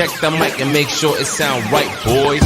check the mic and make sure it sound right, boys.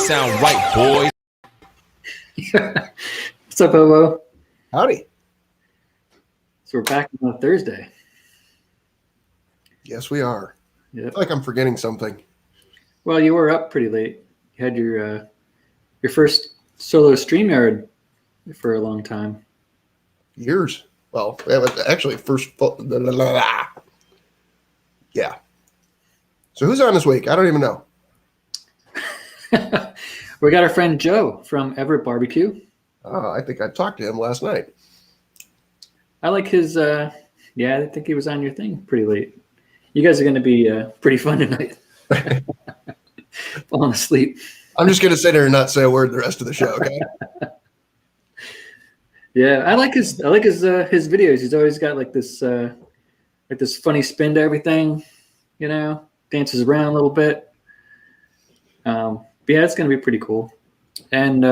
Sound right, boys. What's up, Hobo? Howdy. So we're back on a Thursday. Yes, we are. Yep. I feel like I'm forgetting something. Well, you were up pretty late. You had your first solo StreamYard for a long time. Years. Well, actually, yeah. So who's on this week? I don't even know. We got our friend Joe from Everett BBQ. I think I talked to him last night. I like his, I think he was on your thing pretty late. You guys are going to be pretty fun tonight. Falling asleep. I'm just going to sit here and not say a word the rest of the show, okay? Yeah, I like his videos. He's always got like this funny spin to everything, dances around a little bit. But yeah, it's going to be pretty cool. And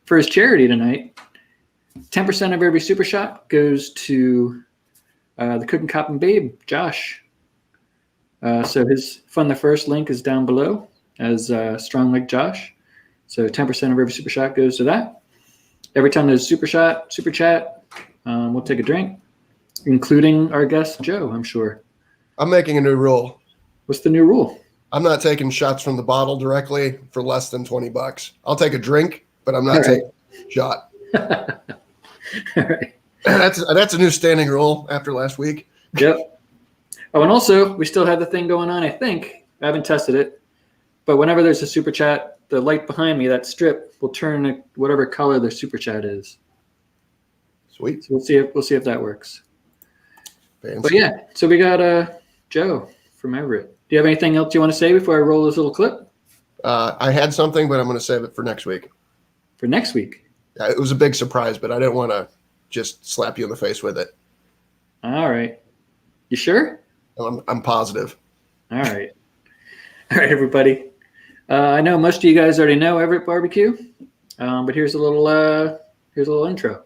for his charity tonight, 10% of every super shot goes to the Cooking Cop and Babe, Josh. So his Fund the First link is down below as Strong Like Josh. So 10% of every super shot goes to that. Every time there's super chat, we'll take a drink, including our guest, Joe, I'm sure. I'm making a new rule. What's the new rule? I'm not taking shots from the bottle directly for less than $20. I'll take a drink, but I'm not taking a shot. All right. That's a new standing rule after last week. Yep. Oh, and also, we still have the thing going on, I think. I haven't tested it. But whenever there's a super chat, the light behind me, that strip, will turn whatever color the super chat is. Sweet. So we'll see if that works. Fancy. But yeah, so we got Joe from Everett. Do you have anything else you want to say before I roll this little clip? I had something, but I'm going to save it for next week. For next week? Yeah, it was a big surprise, but I didn't want to just slap you in the face with it. All right. You sure? I'm positive. All right. All right, everybody. I know most of you guys already know Everett BBQ, but here's a little intro.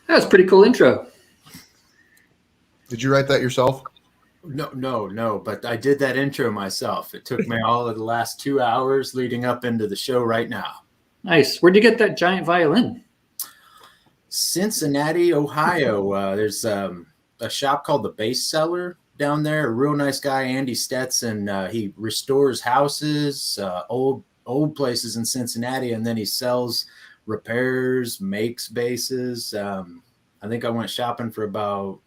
That was a pretty cool intro. Did you write that yourself? No, but I did that intro myself. It took me all of the last 2 hours leading up into the show right now. Nice. Where'd you get that giant violin? Cincinnati, Ohio. There's a shop called the Bass Cellar down there. A real nice guy, Andy Stetson. He restores houses, old places in Cincinnati, and then he sells repairs, makes basses. I think I went shopping for about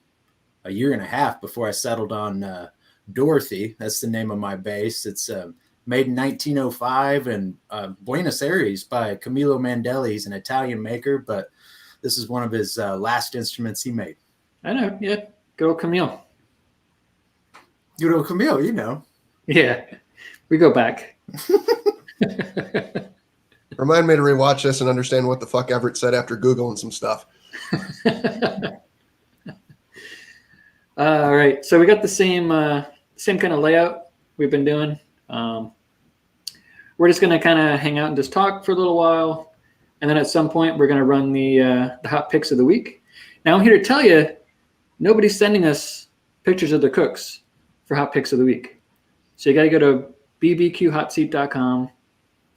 a year and a half before I settled on Dorothy. That's the name of my bass. It's made in 1905 in Buenos Aires by Camilo Mandelli. He's an Italian maker, but this is one of his last instruments he made. I know. Yeah. Good old Camille. Good old Camille, you know. Yeah. We go back. Remind me to rewatch this and understand what the fuck Everett said after Googling some stuff. All right. So we got the same kind of layout we've been doing. We're just going to kind of hang out and just talk for a little while. And then at some point, we're going to run the hot picks of the week. Now, I'm here to tell you, nobody's sending us pictures of the cooks for hot picks of the week. So you got to go to bbqhotseat.com.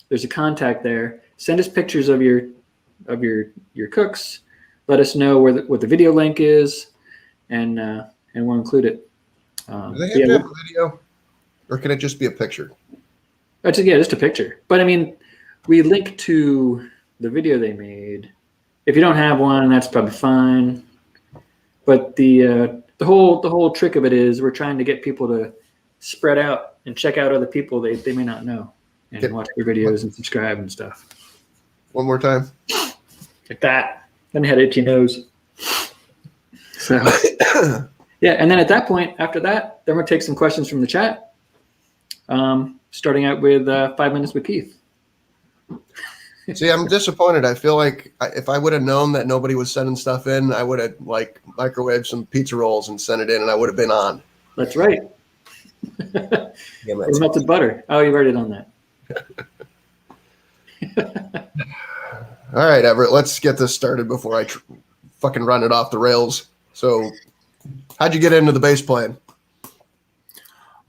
There's a contact there. Send us pictures of your cooks. Let us know what the video link is, and we'll include it. Do they have to have a video, or can it just be a picture? Just a picture. But I mean, we link to the video they made. If you don't have one, that's probably fine. But the whole trick of it is we're trying to get people to spread out and check out other people they may not know and watch their videos and subscribe and stuff. One more time. Like that. Then you had itchy nose. So yeah, and then at that point, after that, then we'll take some questions from the chat. Starting out with 5 minutes with Keith. See, I'm disappointed. I feel like if I would have known that nobody was sending stuff in, I would have like microwaved some pizza rolls and sent it in, and I would have been on. That's right. Or melted butter. Oh, you've already done that. All right, Everett, let's get this started before I fucking run it off the rails. So, how'd you get into the bass playing?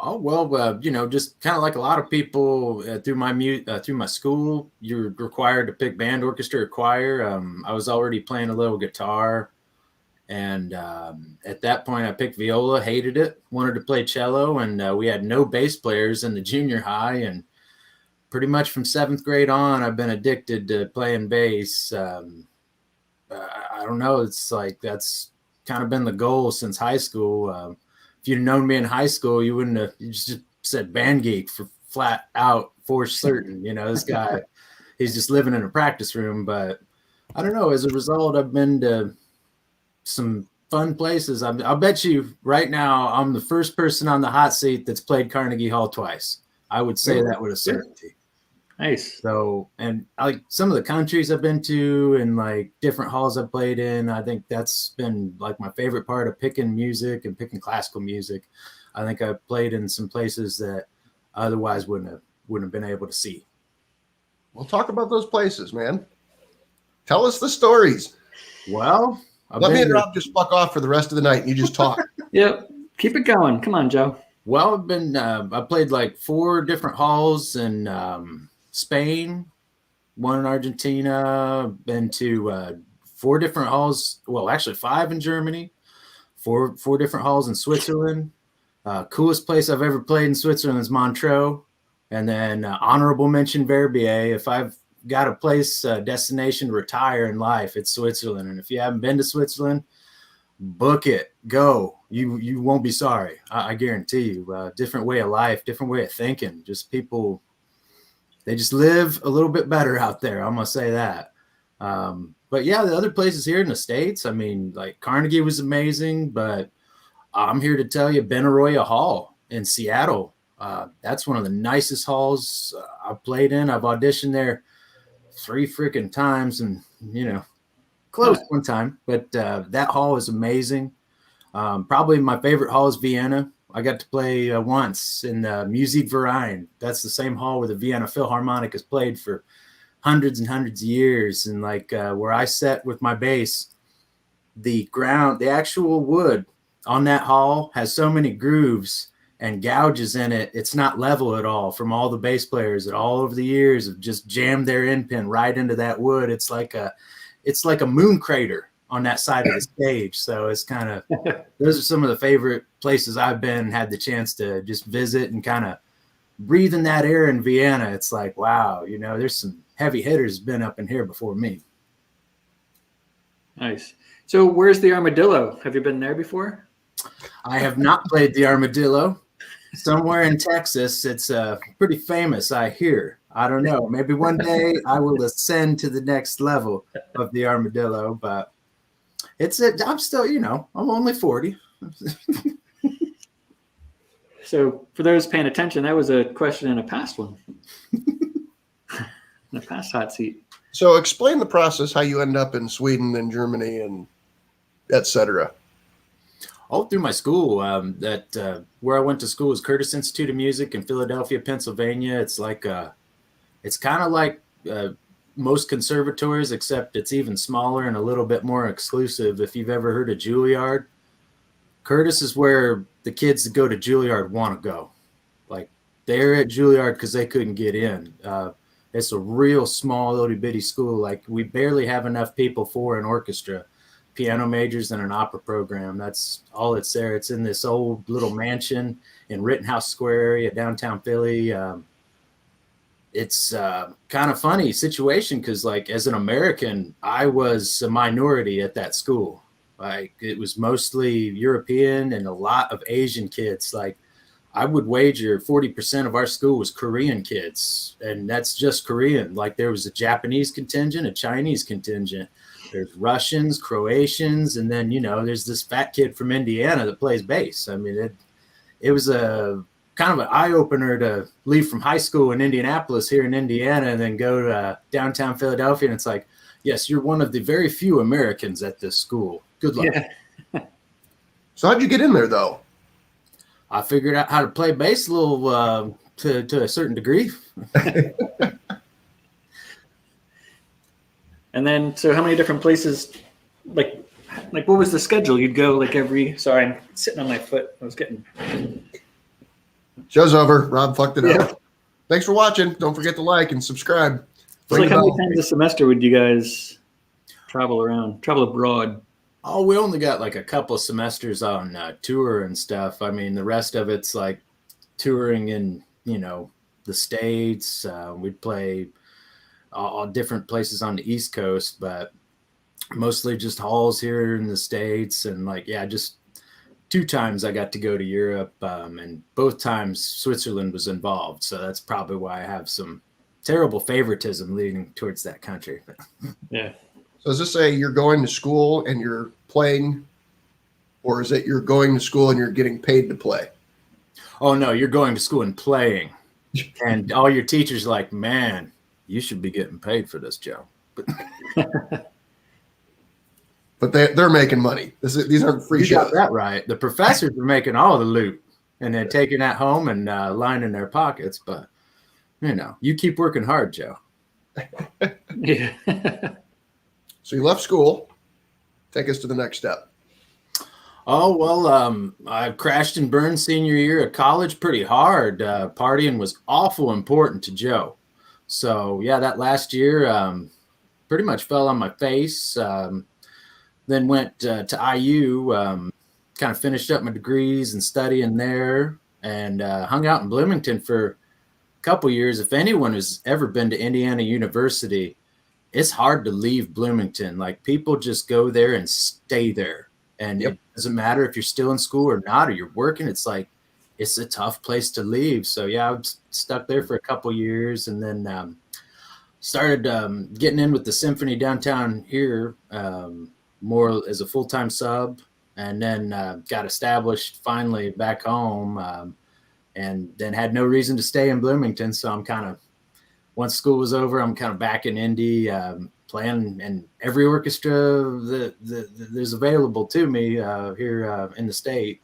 Oh, well, just kind of like a lot of people through my school, you're required to pick band, orchestra, or choir. I was already playing a little guitar. And at that point, I picked viola, hated it, wanted to play cello. And we had no bass players in the junior high. And pretty much from 7th grade on, I've been addicted to playing bass. I don't know. It's like that's kind of been the goal since high school. If you'd known me in high school, you wouldn't have. You just said band geek for flat out for certain. This guy, he's just living in a practice room. But I don't know. As a result, I've been to some fun places. I'll bet you right now, I'm the first person on the hot seat that's played Carnegie Hall twice. I would say that with a certainty. Nice. So, and like some of the countries I've been to and like different halls I've played in, I think that's been like my favorite part of picking music and picking classical music. I think I've played in some places that otherwise wouldn't have been able to see. We'll talk about those places, man. Tell us the stories. Well, let me interrupt. Just fuck off for the rest of the night. And you just talk. Yep. Keep it going. Come on, Joe. Well, I played like 4 different halls in Spain, 1 in Argentina, been to 4 different halls. Well, actually 5 in Germany, 4 different halls in Switzerland. Coolest place I've ever played in Switzerland is Montreux. And then honorable mention Verbier. If I've got a place, destination to retire in life, it's Switzerland. And if you haven't been to Switzerland, book it. Go. You won't be sorry. I guarantee you. Different way of life, different way of thinking. Just people, they just live a little bit better out there. I'm going to say that. But yeah, the other places here in the States, I mean, like Carnegie was amazing, but I'm here to tell you Benaroya Hall in Seattle. That's one of the nicest halls I've played in. I've auditioned there 3 freaking times and, close one time, but that hall is amazing. Probably my favorite hall is Vienna. I got to play once in Musikverein. That's the same hall where the Vienna Philharmonic has played for hundreds and hundreds of years. And like where I sat with my bass, the actual wood on that hall has so many grooves and gouges in it. It's not level at all from all the bass players that all over the years have just jammed their end pin right into that wood. It's like a moon crater on that side of the stage. So it's kind of, those are some of the favorite places I've been and had the chance to just visit and kind of breathe in that air in Vienna. It's like, wow, there's some heavy hitters been up in here before me. Nice. So where's the Armadillo? Have you been there before? I have not played the Armadillo. Somewhere in Texas. It's pretty famous, I hear. I don't know. Maybe one day I will ascend to the next level of the Armadillo, but I'm still, I'm only 40. So for those paying attention, that was a question in a past one. In a past hot seat. So explain the process, how you end up in Sweden and Germany and etc. All through my school, where I went to school was Curtis Institute of Music in Philadelphia, Pennsylvania. It's kind of like most conservatories, except it's even smaller and a little bit more exclusive. If you've ever heard of Juilliard, Curtis is where the kids that go to Juilliard want to go. Like, they're at Juilliard because they couldn't get in. It's a real small, little bitty school. Like, we barely have enough people for an orchestra, piano majors, and an opera program. That's all it's there. It's in this old little mansion in Rittenhouse Square area, downtown Philly. It's kind of funny situation because, like, as an American, I was a minority at that school. Like, it was mostly European and a lot of Asian kids. Like, I would wager 40% of our school was Korean kids, and that's just Korean. Like, there was a Japanese contingent, a Chinese contingent. There's Russians, Croatians, and then, there's this fat kid from Indiana that plays bass. I mean, it was a kind of an eye-opener to leave from high school in Indianapolis here in Indiana and then go to downtown Philadelphia. And it's like, yes, you're one of the very few Americans at this school. Good luck. Yeah. So how'd you get in there, though? I figured out how to play bass a little to a certain degree. And then, so how many different places, like what was the schedule? You'd go like sorry, I'm sitting on my foot. I was getting. Show's over. Rob fucked it up. Thanks for watching. Don't forget to like and subscribe. It's like, how many times a semester would you guys travel abroad? Oh, we only got like a couple of semesters on tour and stuff. I mean, the rest of it's like touring in, the States. We'd play all different places on the East Coast, but mostly just halls here in the States. And just 2 times I got to go to Europe, and both times Switzerland was involved. So that's probably why I have some terrible favoritism leading towards that country. Yeah. So does this say you're going to school and you're playing, or is it you're going to school and you're getting paid to play? Oh, no, you're going to school and playing. And all your teachers are like, man, you should be getting paid for this, Joe. But they're making money. These aren't free shows. You got that right. The professors are making all the loot and then taking that home and lining their pockets. But, you keep working hard, Joe. Yeah. So you left school. Take us to the next step. Oh, well, I crashed and burned senior year of college pretty hard. Partying was awful important to Joe. So, yeah, that last year pretty much fell on my face. Then went to IU, kind of finished up my degrees and studying there, and hung out in Bloomington for a couple years. If anyone has ever been to Indiana University, it's hard to leave Bloomington. Like, people just go there and stay there. And It doesn't matter if you're still in school or not, or you're working. It's like, it's a tough place to leave. So yeah, I was stuck there for a couple years, and then started getting in with the symphony downtown here, more as a full-time sub, and then got established finally back home, and then had no reason to stay in Bloomington. So I'm kind of, once school was over, I'm kind of back in Indy, playing in every orchestra that there's available to me here in the state.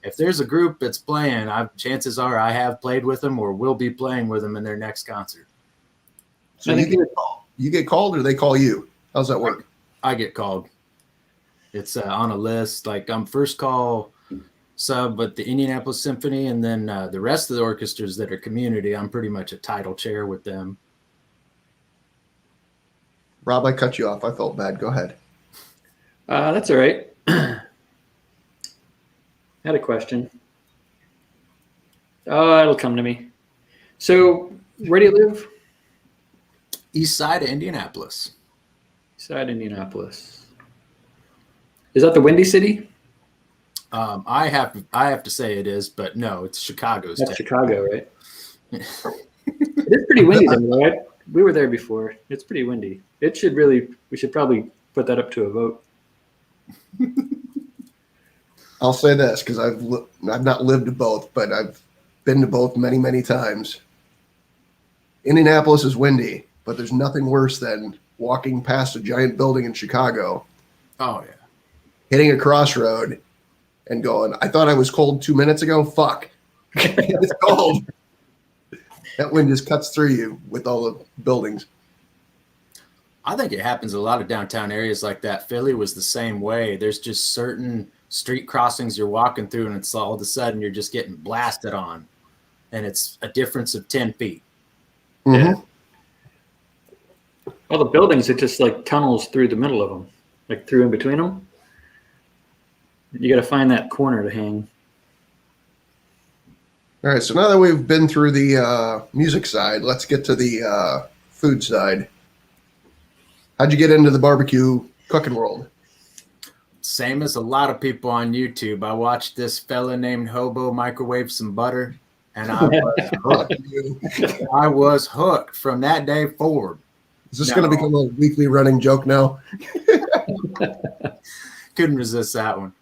If there's a group that's playing, chances are I have played with them or will be playing with them in their next concert. So you get called, or they call you? How's that work? I get called. It's on a list. Like, I'm first call sub at the Indianapolis Symphony, and then the rest of the orchestras that are community, I'm pretty much a title chair with them. Rob, I cut you off. I felt bad. Go ahead. That's all right. I had a question. Oh, it'll come to me. So, where do you live? East side of Indianapolis. East side Indianapolis. Is that the Windy City? I have to say it is, but no, it's Chicago's. That's Chicago, right? It is pretty windy though, right? We were there before. It's pretty windy. We should probably put that up to a vote. I'll say this because I've not lived to both, but I've been to both many, many times. Indianapolis is windy, but there's nothing worse than walking past a giant building in Chicago, Oh yeah. hitting a crossroad, and going, I thought I was cold 2 minutes ago. Fuck. It's cold. That wind just cuts through you with all the buildings. I think it happens in a lot of downtown areas like that. Philly was the same way. There's just certain street crossings you're walking through, and it's all of a sudden you're just getting blasted on, and it's a difference of 10 feet. Mm-hmm. All the buildings, it just like tunnels through the middle of them, like through in between them. You got to find that corner to hang. All right, so now that we've been through the music side, let's get to the food side. How'd you get into the barbecue cooking world? Same as a lot of people on YouTube. I watched this fella named Hobo microwave some butter, and I was hooked. I was hooked from that day forward. Is this going to become a weekly running joke now? Couldn't resist that one.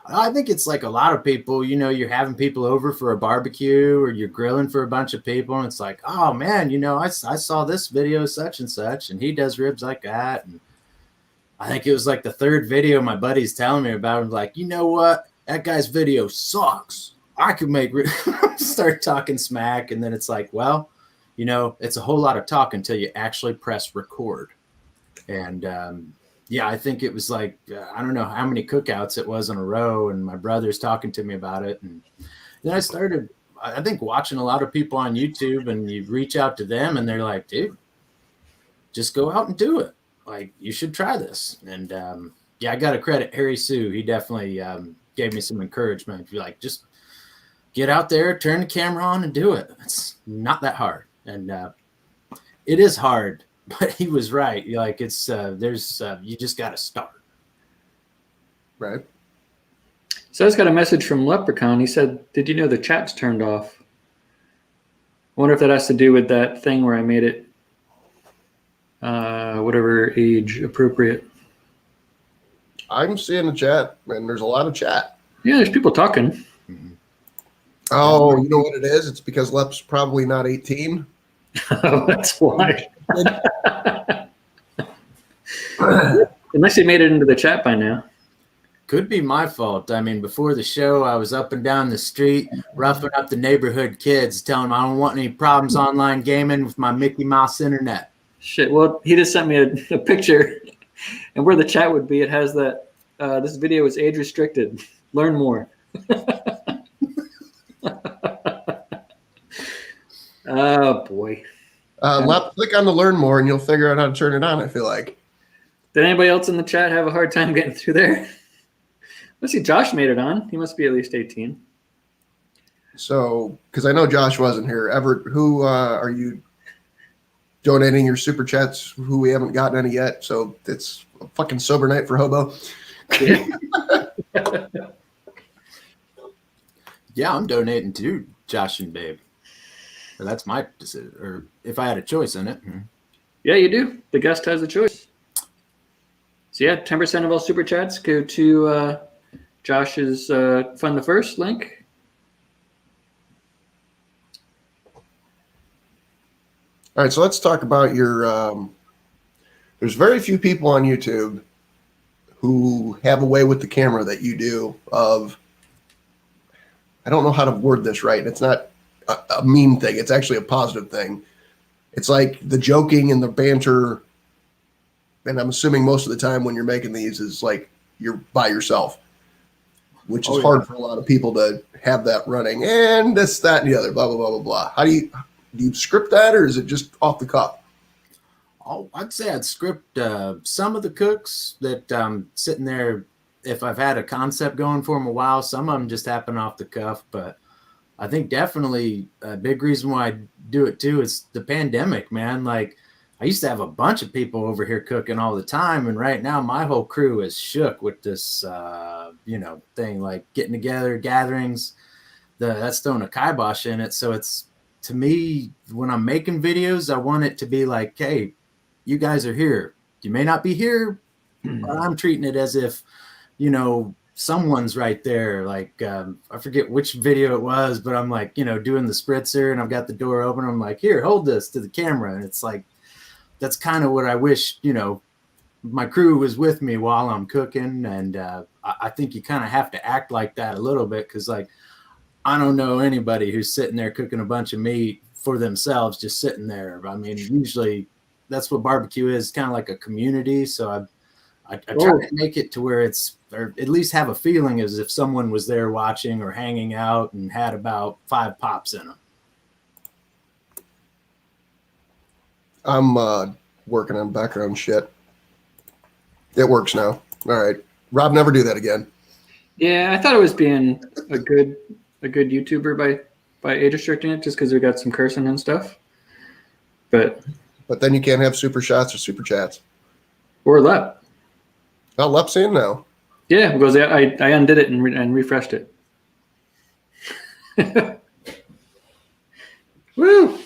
I think it's like a lot of people, you know, you're having people over for a barbecue or you're grilling for a bunch of people, and it's like, oh man, you know, I saw this video such and such, and he does ribs like that. And I think it was like the third video my buddy's telling me about. I'm like, you know what? That guy's video sucks. I could make start talking smack, and then it's like, well, you know, it's a whole lot of talk until you actually press record. And yeah, I think it was like, I don't know how many cookouts it was in a row, and my brother's talking to me about it. And then I started, I think, watching a lot of people on YouTube, and you reach out to them and they're like, dude, just go out and do it. Like, you should try this. And yeah, I got to credit Harry Sue. He definitely gave me some encouragement. If you like, just get out there, turn the camera on and do it. It's not that hard. And it is hard. But he was right. Like, it's you just got to start. Right. So I just got a message from Leprechaun. He said, did you know the chat's turned off? I wonder if that has to do with that thing where I made it whatever age appropriate. I'm seeing the chat, and there's a lot of chat. Yeah, there's people talking. Mm-hmm. Oh, you know what it is? It's because Lep's probably not 18. That's why. Unless you made it into the chat by now. Could be my fault. I mean, before the show, I was up and down the street, roughing up the neighborhood kids, telling them I don't want any problems online gaming with my Mickey Mouse internet. Shit, well, he just sent me a picture, and where the chat would be, it has that this video is age restricted. Learn more. Oh, boy. Click on the learn more, and you'll figure out how to turn it on, I feel like. Did anybody else in the chat have a hard time getting through there? Let's see, Josh made it on. He must be at least 18. So, because I know Josh wasn't here. Everett, who are you donating your super chats, who we haven't gotten any yet? So it's a fucking sober night for Hobo. Yeah. Yeah, I'm donating to Josh and Babe. That's my decision, or if I had a choice in it. Yeah, you do. The guest has a choice. So yeah, 10% of all super chats go to Josh's Fund the First link. All right, so let's talk about your there's very few people on YouTube who have a way with the camera that you do of, I don't know how to word this right. It's not a mean thing. It's actually a positive thing. It's like the joking and the banter. And I'm assuming most of the time when you're making these is like you're by yourself, which is hard for a lot of people to have that running and this, that, and the other, blah, blah, blah, blah, blah. How do you script that, or is it just off the cuff? Oh, I'd say I'd script some of the cooks that sitting there. If I've had a concept going for them a while, some of them just happen off the cuff. But I think definitely a big reason why I do it too is the pandemic, man. Like, I used to have a bunch of people over here cooking all the time, and right now my whole crew is shook with this, thing, like getting together, gatherings. That's throwing a kibosh in it. So it's, to me, when I'm making videos, I want it to be like, hey, you guys are here. You may not be here, but I'm treating it as if, someone's right there. Like, I forget which video it was, but I'm like, doing the spritzer and I've got the door open. I'm like, here, hold this to the camera. And it's like, that's kind of what I wish, my crew was with me while I'm cooking. And I think you kind of have to act like that a little bit. Cause like, I don't know anybody who's sitting there cooking a bunch of meat for themselves, just sitting there. I mean, usually that's what barbecue is, kind of like a community. So I try to make it to where it's, or at least have a feeling as if someone was there watching or hanging out and had about 5 pops in them. I'm working on background shit. It works now. All right. Rob, never do that again. Yeah, I thought it was being a good YouTuber by age restricting it just because we got some cursing and stuff. But then you can't have super shots or super chats. Or LEP. Oh, LEP's in now. Yeah, because I undid it and refreshed it. Woo!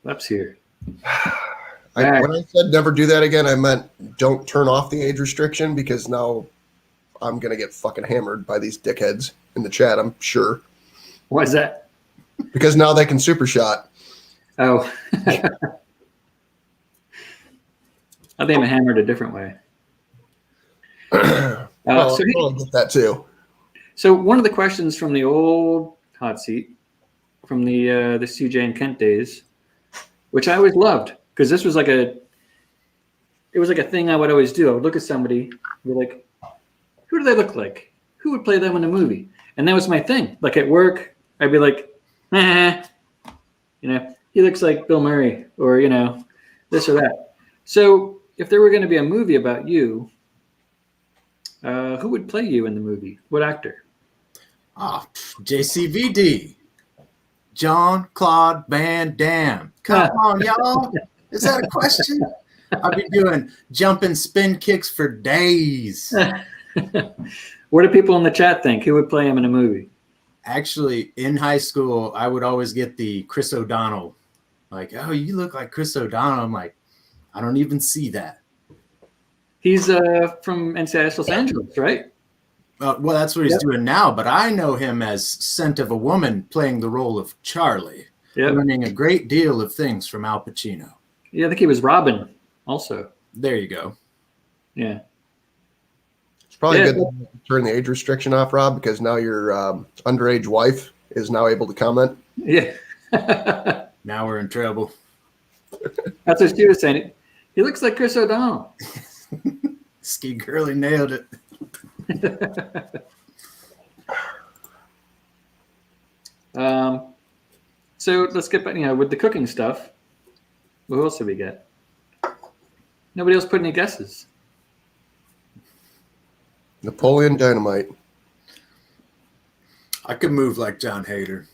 LEP's here. When I said never do that again, I meant don't turn off the age restriction, because now I'm going to get fucking hammered by these dickheads in the chat, I'm sure. Why is that? Because now they can super shot. Oh. I think I'm hammered a different way. I'll get that too. So one of the questions from the old hot seat, from the CJ and Kent days, which I always loved, because this was like a thing I would always do. I would look at somebody, be like, who do they look like? Who would play them in a movie? And that was my thing. Like at work, I'd be like, he looks like Bill Murray, or this or that. So if there were going to be a movie about you, who would play you in the movie? What actor? Oh, JCVD. Jean-Claude Van Damme. Come on, y'all. Is that a question? I've been doing jumping spin kicks for days. What do people in the chat think? Who would play him in a movie? Actually, in high school, I would always get the Chris O'Donnell. Like, oh, you look like Chris O'Donnell. I'm like, I don't even see that. He's from NCIS Los Angeles, right? Well, that's what he's doing now, but I know him as Scent of a Woman, playing the role of Charlie, learning a great deal of things from Al Pacino. Yeah, I think he was Robin also. There you go. Yeah. It's probably good to turn the age restriction off, Rob, because now your underage wife is now able to comment. Yeah. Now we're in trouble. That's what she was saying. He looks like Chris O'Donnell. Ski Girly nailed it. So let's get back, with the cooking stuff. Who else did we get? Nobody else put any guesses. Napoleon Dynamite. I could move like John Hader.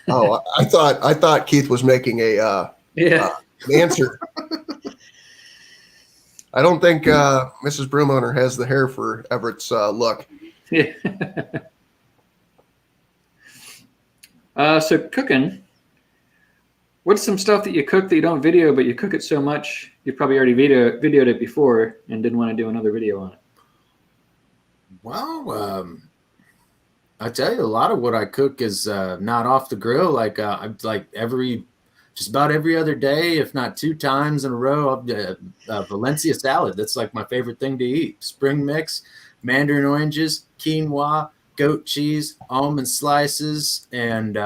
Oh, I thought Keith was making an answer. I don't think Mrs. Broomowner has the hair for Everett's look. So cooking. What's some stuff that you cook that you don't video, but you cook it so much you probably already videoed it before and didn't want to do another video on it? Well, I tell you, a lot of what I cook is not off the grill. Like just about every other day, if not 2 times in a row, Valencia salad. That's like my favorite thing to eat. Spring mix, mandarin oranges, quinoa, goat cheese, almond slices, and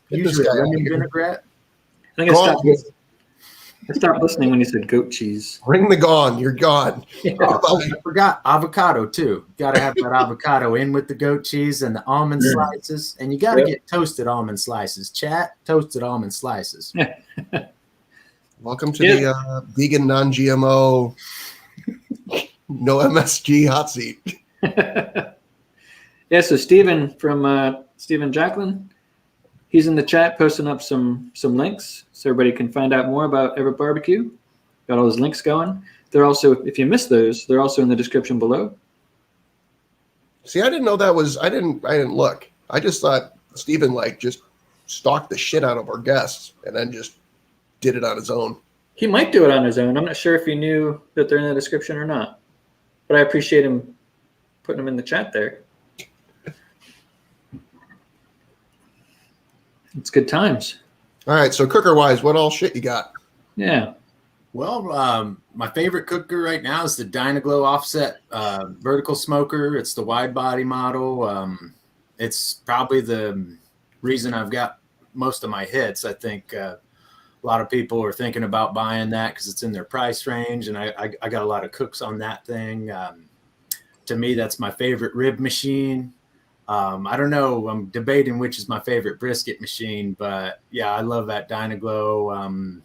usually lemon vinaigrette. I think I stopped listening when you said goat cheese. Ring the gong. You're gone. I forgot avocado too. Got to have that avocado in with the goat cheese and the almond slices. And you got to get toasted almond slices. Chat, toasted almond slices. Welcome to the vegan, non-GMO, no MSG hot seat. So Steven from Steven Jacqueline, he's in the chat posting up some links so everybody can find out more about Everett BBQ. Got all those links going. They're also, if you missed those, they're also in the description below. See, I didn't know that was. I didn't look. I just thought Steven just stalked the shit out of our guests and then just did it on his own. He might do it on his own. I'm not sure if he knew that they're in the description or not, but I appreciate him putting them in the chat there. It's good times. All right. So cooker wise, what all shit you got? Yeah. Well, my favorite cooker right now is the Dynaglow offset vertical smoker. It's the wide body model. It's probably the reason I've got most of my hits. I think a lot of people are thinking about buying that because it's in their price range, and I got a lot of cooks on that thing. To me, that's my favorite rib machine. I don't know. I'm debating which is my favorite brisket machine, but yeah, I love that Dynaglow.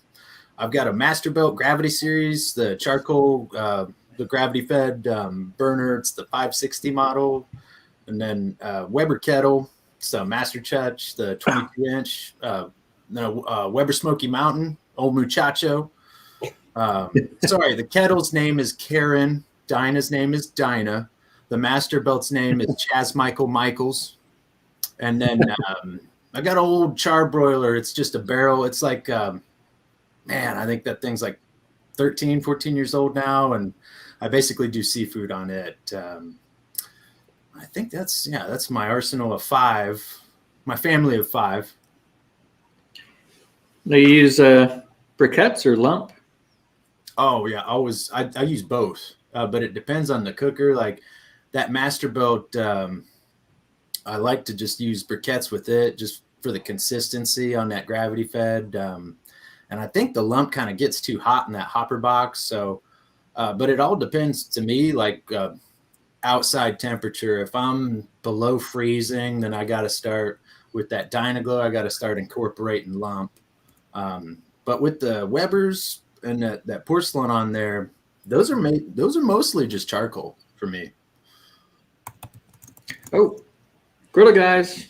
I've got a Masterbuilt Gravity Series, the charcoal, the gravity fed burner. It's the 560 model. And then Weber kettle. It's a Master Touch, the 22 inch. Weber Smoky Mountain, old muchacho. Sorry, the kettle's name is Karen. Dinah's name is Dinah. The Masterbuilt's name is Chaz Michael Michaels. And then I got an old charbroiler. It's just a barrel. It's like, man, I think that thing's like 13, 14 years old now. And I basically do seafood on it. I think that's my arsenal of 5, my family of 5. Do you use briquettes or lump? Oh yeah, I use both, but it depends on the cooker. Like that Masterbuilt, I like to just use briquettes with it, just for the consistency on that gravity fed. And I think the lump kind of gets too hot in that hopper box. So, but it all depends to me, like outside temperature. If I'm below freezing, then I got to start with that Dynaglow. I got to start incorporating lump. But with the Webers and that porcelain on there, those are mostly just charcoal for me. Oh, Griddle guys,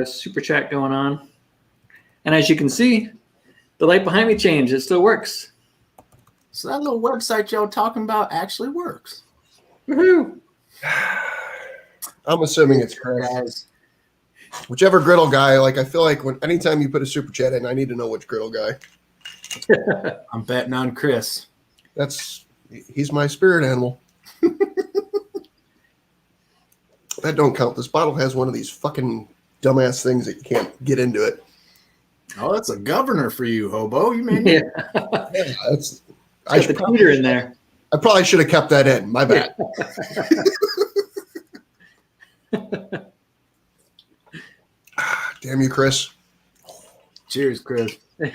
super chat going on. And as you can see, the light behind me changed. It still works. So that little website y'all talking about actually works. Woohoo! I'm assuming it's Chris. Whichever griddle guy, like I feel like anytime you put a super chat in, I need to know which griddle guy. I'm betting on Chris. He's my spirit animal. That don't count. This bottle has one of these fucking dumbass things that you can't get into it. Oh, that's a governor for you, Hobo. You made Yeah. I Got the heater in there. I probably should have kept that in. My bad. Damn you, Chris. Cheers, Chris. I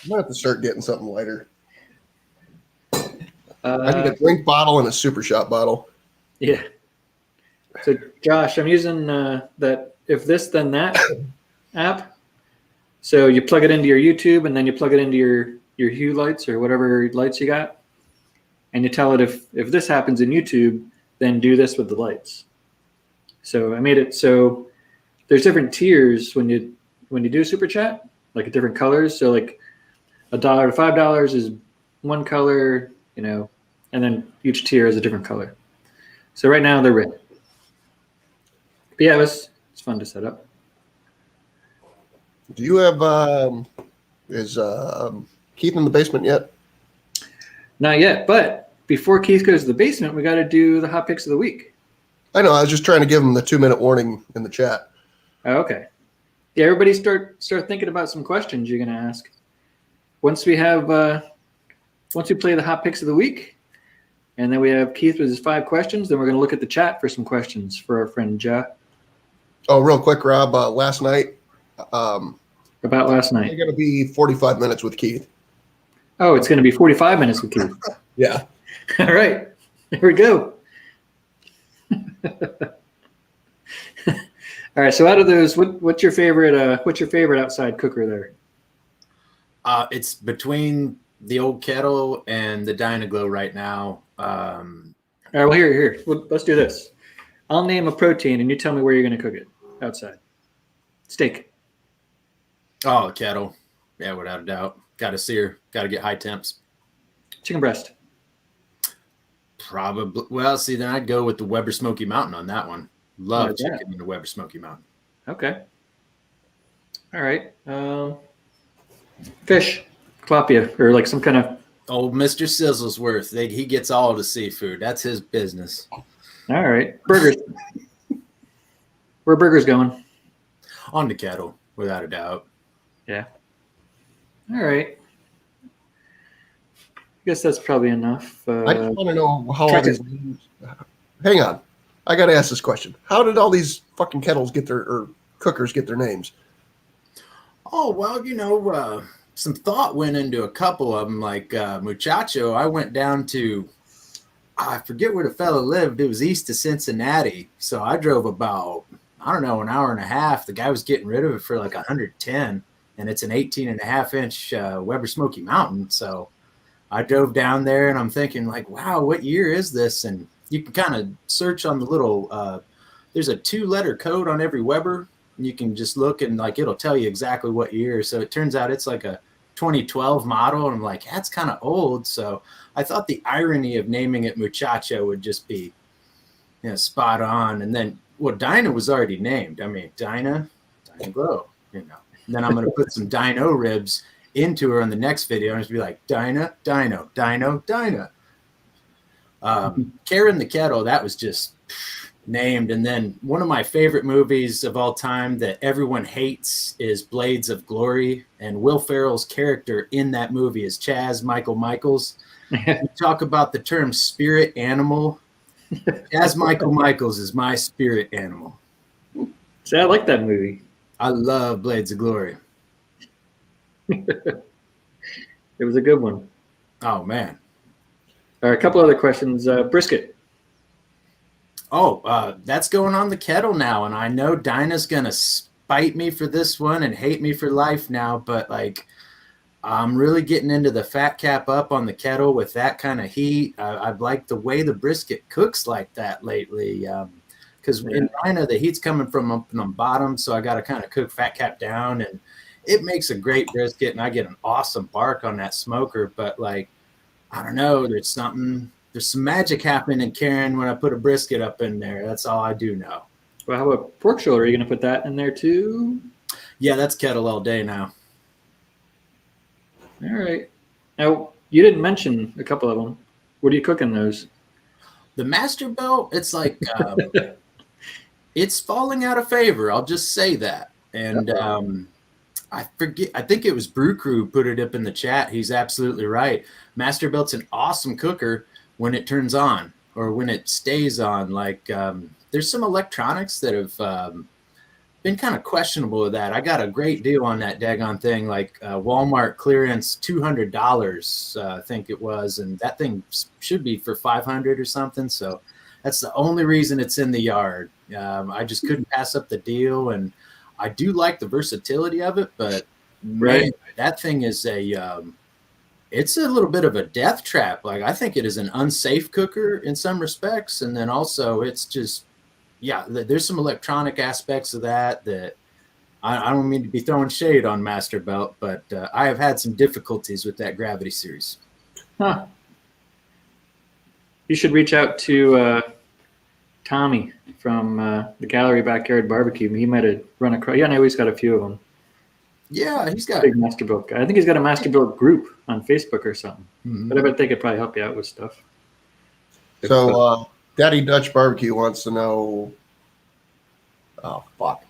might have to start getting something lighter. I need a drink bottle and a Super Shot bottle. Yeah. So, Josh, I'm using that If This Then That app. So you plug it into your YouTube, and then you plug it into your Hue lights or whatever lights you got, and you tell it if this happens in YouTube, then do this with the lights. So I made it so there's different tiers when you do super chat, like different colors. So like $1 to $5 is one color, and then each tier is a different color. So right now they're red. But yeah, it's fun to set up. Do you have is Keith in the basement yet? Not yet, but before Keith goes to the basement, we got to do the hot picks of the week. I know. I was just trying to give him the 2-minute warning in the chat. Oh, okay. Yeah, everybody start thinking about some questions you're gonna ask. Once we play the hot picks of the week, and then we have Keith with his 5 questions, then we're gonna look at the chat for some questions for our friend Ja. Oh, real quick, Rob. Last night. About last night. It's going to be 45 minutes with Keith. Oh, it's gonna be 45 minutes with Keith. Yeah. All right, here we go. All right. So out of those, what's your favorite outside cooker there? It's between the old kettle and the Dynaglow right now. All right. Well, here. Let's do this. I'll name a protein, and you tell me where you're going to cook it outside. Steak. Oh, kettle. Yeah, without a doubt. Got to sear. Got to get high temps. Chicken breast. Probably. Well, see, then I'd go with the Weber Smoky Mountain on that one. Love Like chicken that. in the Weber Smoky Mountain. Okay. All right. Fish, tilapia, or like some kind of. Old Mr. Sizzlesworth, he gets all the seafood. That's his business. All right, burgers. Where are burgers going? On the kettle, without a doubt. Yeah. All right. I guess that's probably enough. I just want to know how all Check these. Hang on, I got to ask this question: how did all these fucking kettles get their or cookers get their names? Oh, well, some thought went into a couple of them. Like Muchacho, I went down to, I forget where the fella lived. It was east of Cincinnati. So I drove about, I don't know, an hour and a half. The guy was getting rid of it for like 110, and it's an 18.5-inch Weber Smoky Mountain. So I drove down there, and I'm thinking like, wow, what year is this? And you can kind of search on the little, there's a 2-letter code on every Weber. You can just look and like it'll tell you exactly what year. So it turns out it's like a 2012 model, and I'm like, that's kind of old. So I thought the irony of naming it Muchacho would just be, spot on. And then, well, Dinah was already named. I mean, Dinah Glow. And then I'm gonna put some Dino ribs into her in the next video, and just be like Dinah, Dino, Dino, Dinah. Karen the Kettle, that was just named. And then one of my favorite movies of all time that everyone hates is Blades of Glory, and Will Ferrell's character in that movie is Chaz Michael Michaels. You talk about the term spirit animal. Chaz Michael Michaels is my spirit animal. See, I like that movie. I love Blades of Glory. It was a good one. Oh man. All right, a couple other questions. Brisket. Oh, that's going on the kettle now, and I know Dinah's gonna spite me for this one and hate me for life now, but like I'm really getting into the fat cap up on the kettle with that kind of heat. I've liked the way the brisket cooks like that lately, because in Dinah the heat's coming from up on the bottom, so I got to kind of cook fat cap down, and it makes a great brisket, and I get an awesome bark on that smoker. But like, I don't know, there's some magic happening in Karen when I put a brisket up in there. That's all I do know. Well, how about pork shoulder? Are you going to put that in there too? Yeah, that's kettle all day now. All right. Now, you didn't mention a couple of them. What are you cooking those? The Masterbuilt, it's like, it's falling out of favor. I'll just say that. And I forget, I think it was Brew Crew put it up in the chat. He's absolutely right. Masterbuilt's an awesome cooker when it turns on or when it stays on. Like there's some electronics that have been kind of questionable with that. I got a great deal on that daggone thing, like Walmart clearance $200, I think it was, and that thing should be for $500 or something. So that's the only reason it's in the yard. I just couldn't pass up the deal, and I do like the versatility of it, but man, that thing is it's a little bit of a death trap. Like I think it is an unsafe cooker in some respects, and then also it's just, yeah, there's some electronic aspects of that I don't mean to be throwing shade on Masterbuilt, but I have had some difficulties with that Gravity series. Huh. You should reach out to Tommy from the Gallery Backyard Barbecue. He might have run across. Yeah, I know he's got a few of them. Yeah, he's got big Masterbuilt guy. I think he's got a Masterbuilt group on Facebook or something. Mm-hmm. But I bet they could probably help you out with stuff. So, Daddy Dutch Barbecue wants to know. Oh fuck,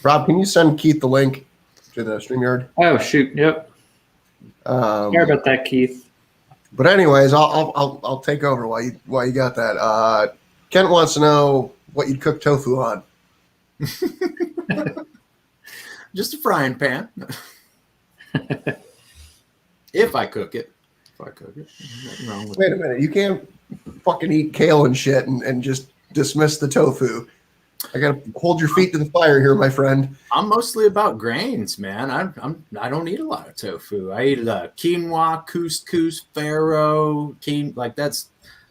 Rob, can you send Keith the link to the StreamYard? Oh shoot, yep. Sorry about that, Keith. But anyways, I'll take over while you got that. Kent wants to know what you'd cook tofu on. Just a frying pan. If I cook it. Nothing wrong with Wait a minute, you can't fucking eat kale and shit and just dismiss the tofu. I gotta hold your feet to the fire here, my friend. I'm mostly about grains, man. I don't eat a lot of tofu. I eat quinoa, couscous, farro, like that's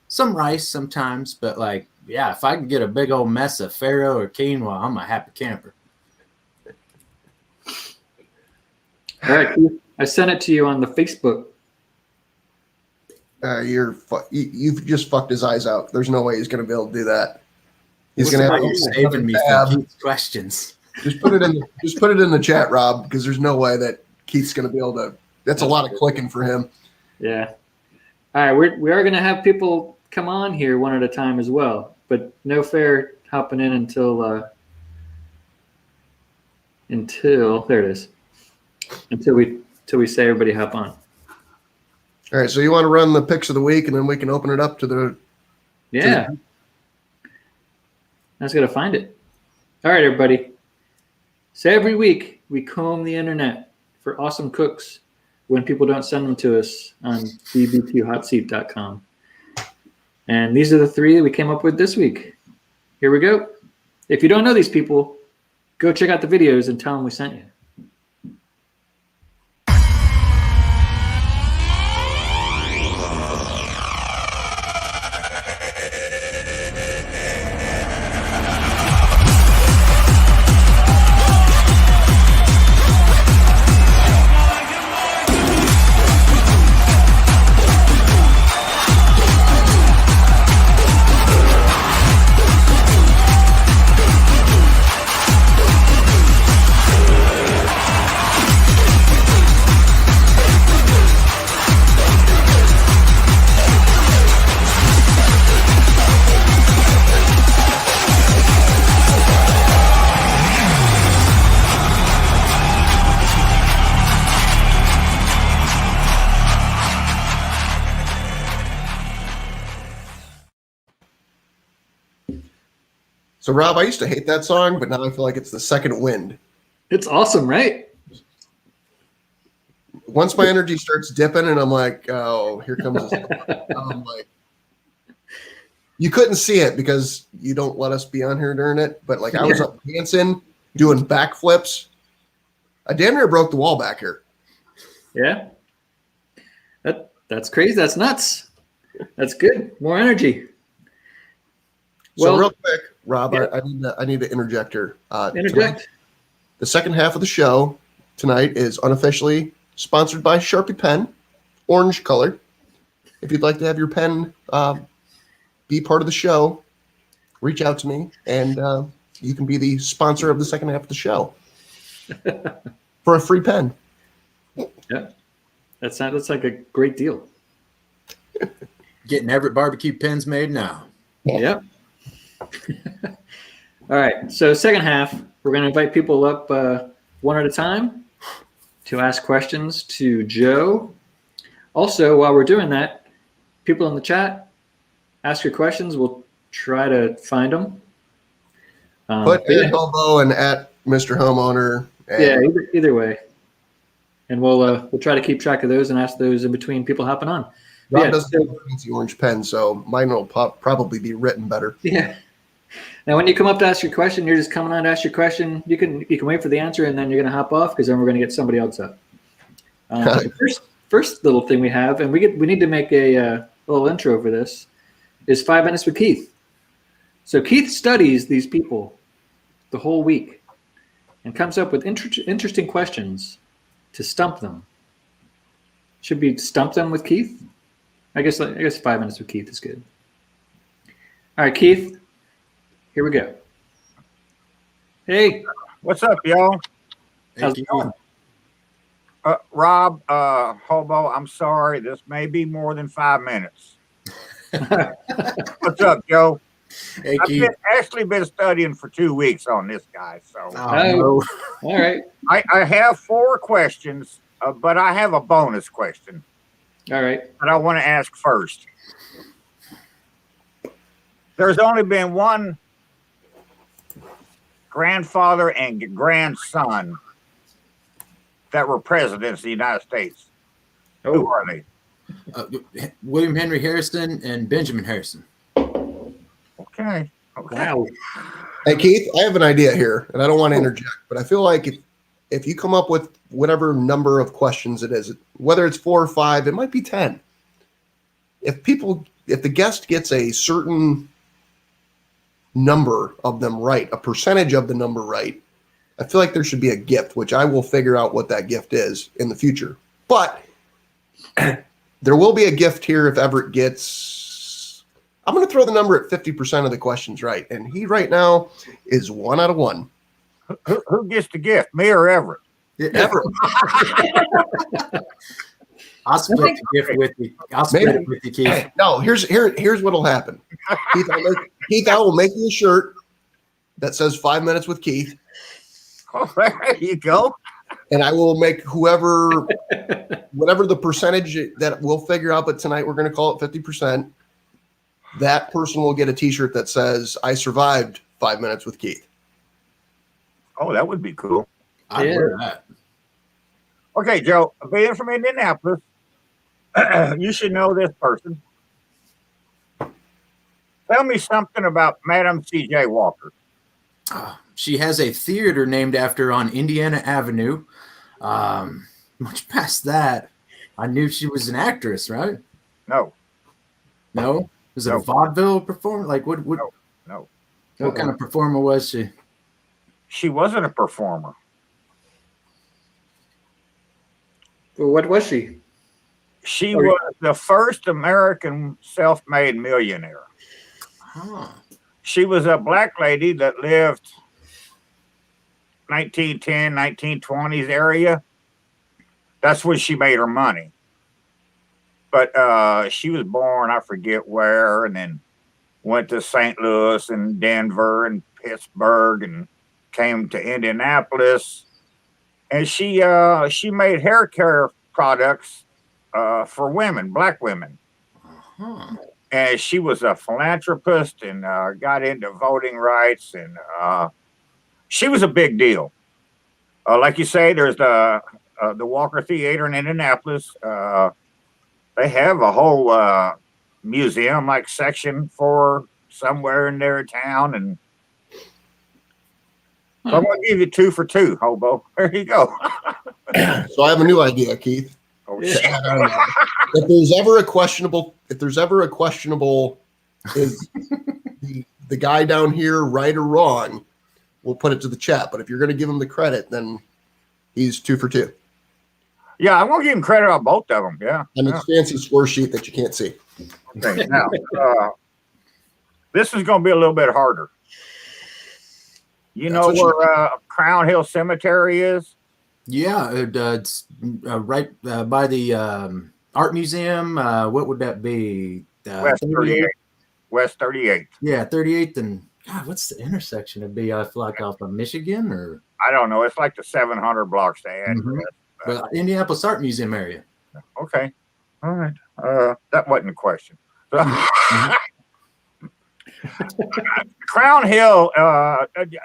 some rice sometimes, but like, yeah, if I can get a big old mess of farro or quinoa, I'm a happy camper. All right, Keith. I sent it to you on the Facebook. You've just fucked his eyes out. There's no way he's gonna be able to do that. He's What's gonna have you're saving me from Keith's questions. Just put it in the chat, Rob, because there's no way that Keith's going to be able to. That's a lot of clicking for him. Yeah. All right, we are going to have people come on here one at a time as well, but no fair hopping in until there it is. Until we say everybody hop on. All right, so you want to run the picks of the week, and then we can open it up to the. Yeah. I was going to find it. All right, everybody. So every week we comb the internet for awesome cooks when people don't send them to us on bbqhotseat.com. And these are the 3 that we came up with this week. Here we go. If you don't know these people, go check out the videos and tell them we sent you. So, Rob, I used to hate that song, but now I feel like it's the second wind. It's awesome, right? Once my energy starts dipping and I'm like, oh, here comes this. I'm like, you couldn't see it because you don't let us be on here during it. But like I was up dancing, doing backflips. I damn near broke the wall back here. Yeah. That's crazy. That's nuts. That's good. More energy. So Well, real quick, Rob, yeah. I need to interject here. Interject. Tonight, the second half of the show tonight is unofficially sponsored by Sharpie Pen, orange color. If you'd like to have your pen be part of the show, reach out to me, and you can be the sponsor of the second half of the show for a free pen. Yeah. That's like a great deal. Getting Everett BBQ pins made now. Yep. All right. So second half, we're going to invite people up one at a time to ask questions to Joe. Also, while we're doing that, people in the chat, ask your questions. We'll try to find them. Put at Hobo and at Mr.HomeOwner. Yeah, either way. And we'll try to keep track of those and ask those in between people hopping on. Rob doesn't have a fancy orange pen, so mine will probably be written better. Yeah. Now, when you come up to ask your question, you're just coming on to ask your question. You can wait for the answer, and then you're going to hop off because then we're going to get somebody else up. First little thing we have, and we need to make a little intro for this, is 5 Minutes with Keith. So Keith studies these people the whole week and comes up with interesting questions to stump them. Should be stump them with Keith? I guess 5 Minutes with Keith is good. All right, Keith, here we go. Hey. What's up, y'all? How's it going? Rob, Hobo, I'm sorry. This may be more than 5 minutes. What's up, Joe? Hey, I've actually been studying for 2 weeks on this guy. So, no. All right. I have 4 questions, but I have a bonus question. All right. That I want to ask first. There's only been one grandfather and grandson that were presidents of the United States. Who are they? William Henry Harrison and Benjamin Harrison. Okay. Wow. Hey, Keith, I have an idea here, and I don't want to interject, but I feel like if you come up with whatever number of questions it is, whether it's 4 or 5, it might be 10. If the guest gets a certain number of them right, a percentage of the number right, I feel like there should be a gift, which I will figure out what that gift is in the future. But there will be a gift here if Everett gets, I'm going to throw the number at 50% of the questions right. And he right now is 1 out of 1. Who gets the gift, me or Everett? Yeah. Everett. I'll split the gift with you. I'll split it with you, Keith. No, here's what'll happen. Keith, I will make you a shirt that says 5 minutes with Keith, Oh, there you go. and I will make whatever the percentage that we'll figure out, but tonight we're going to call it 50%. That person will get a T-shirt that says "I survived 5 minutes with Keith." Oh, that would be cool. I'd wear that. Okay, Joe, being from Indianapolis, you should know this person. Tell me something about Madam C.J. Walker. She has a theater named after her on Indiana Avenue. Much past that, I knew she was an actress, right? No. No? Was it No. a vaudeville performer? Like what No. what kind of performer was she? She wasn't a performer. Well, what was she? She was the first American self-made millionaire. Huh. She was a black lady that lived 1910, 1920s area. That's when she made her money. But she was born, I forget where, and then went to St. Louis and Denver and Pittsburgh and came to Indianapolis. And she made hair care products for women, black women. Uh-huh. And she was a philanthropist and got into voting rights, and she was a big deal. Like you say, there's the Walker Theater in Indianapolis. They have a whole museum-like section for somewhere in their town, and so I'm going to give you 2 for 2, Hobo. There you go. So I have a new idea, Keith. Oh, Yeah. shit. If there's ever a questionable, is the guy down here right or wrong, we'll put it to the chat. But if you're going to give him the credit, then he's 2 for 2. Yeah, I'm going to give him credit on both of them. Yeah. And it's fancy score sheet that you can't see. Okay, now, this is going to be a little bit harder. You know That's what where Crown Hill Cemetery is? Yeah, it's right by the art museum. What would that be? West 38. West 38. Yeah, 38th and God, what's the intersection? It'd be like off of Michigan or I don't know. It's like the 700 blocks they had. Mhm. Well, Indianapolis Art Museum area. Okay. All right. That wasn't a question. Crown Hill,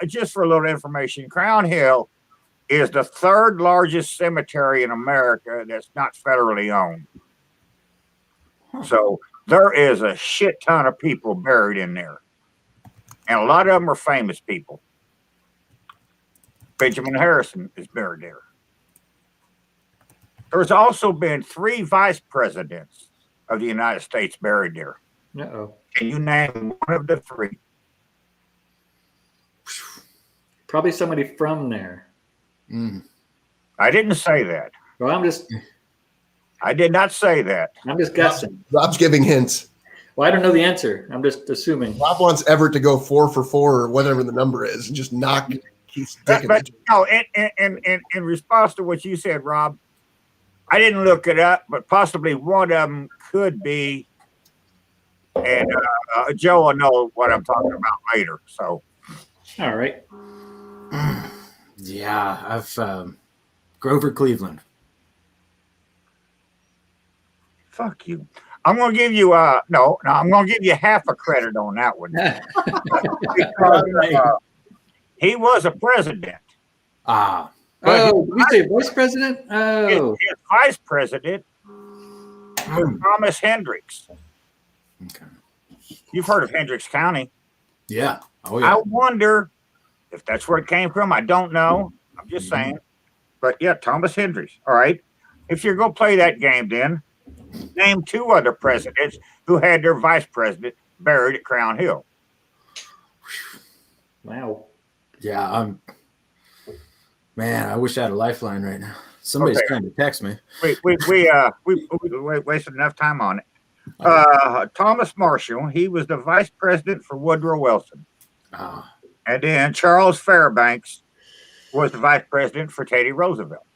just for a little information, Crown Hill is the 3rd largest cemetery in America that's not federally owned. So there is a shit ton of people buried in there. And a lot of them are famous people. Benjamin Harrison is buried there. There's also been 3 vice presidents of the United States buried there. Uh-oh. Can you name one of the 3? Probably somebody from there. Mm. I didn't say that. Well, I did not say that. I'm just guessing. Rob's giving hints. Well, I don't know the answer. I'm just assuming. Rob wants Everett to go 4 for 4 or whatever the number is and just knock Keith's dick But no, in response to what you said, Rob, I didn't look it up, but possibly one of them could be. And Joe will know what I'm talking about later. So, All right. Yeah, I've Grover Cleveland. fuck you. I'm going to give you no, I'm going to give you half a credit on that one. Because, he was a president. Ah, Oh, did we say vice president? Oh, His vice president was Thomas Hendricks. okay. You've heard of Hendricks County. Yeah. Oh, I yeah. wonder if that's where it came from. I don't know. I'm just saying. But yeah, Thomas Hendricks. All right. If you're going to play that game, then name 2 other presidents who had their vice president buried at Crown Hill. wow. Yeah, man, I wish I had a lifeline right now. Somebody's Okay. trying to text me. We wasted enough time on it. Thomas Marshall, he was the vice president for Woodrow Wilson. Ah, And then Charles Fairbanks was the vice president for Teddy Roosevelt.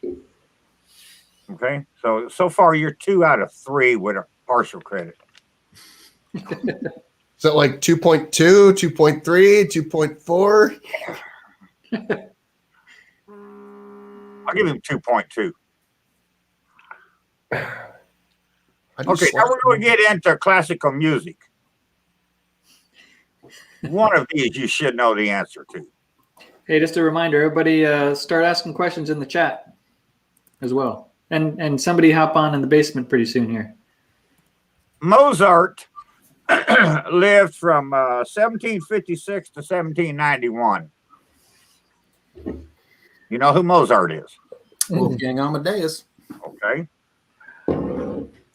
Okay, so far you're 2 out of 3 with a partial credit. Is that like 2.2, 2.3, 2.4? I'll give him 2.2. I just Okay, now we're going to get into classical music. One of these you should know the answer to. Hey, just a reminder, everybody start asking questions in the chat as well. And somebody hop on in the basement pretty soon here. Mozart lived from 1756 to 1791. You know who Mozart is? Wolfgang Amadeus. Okay.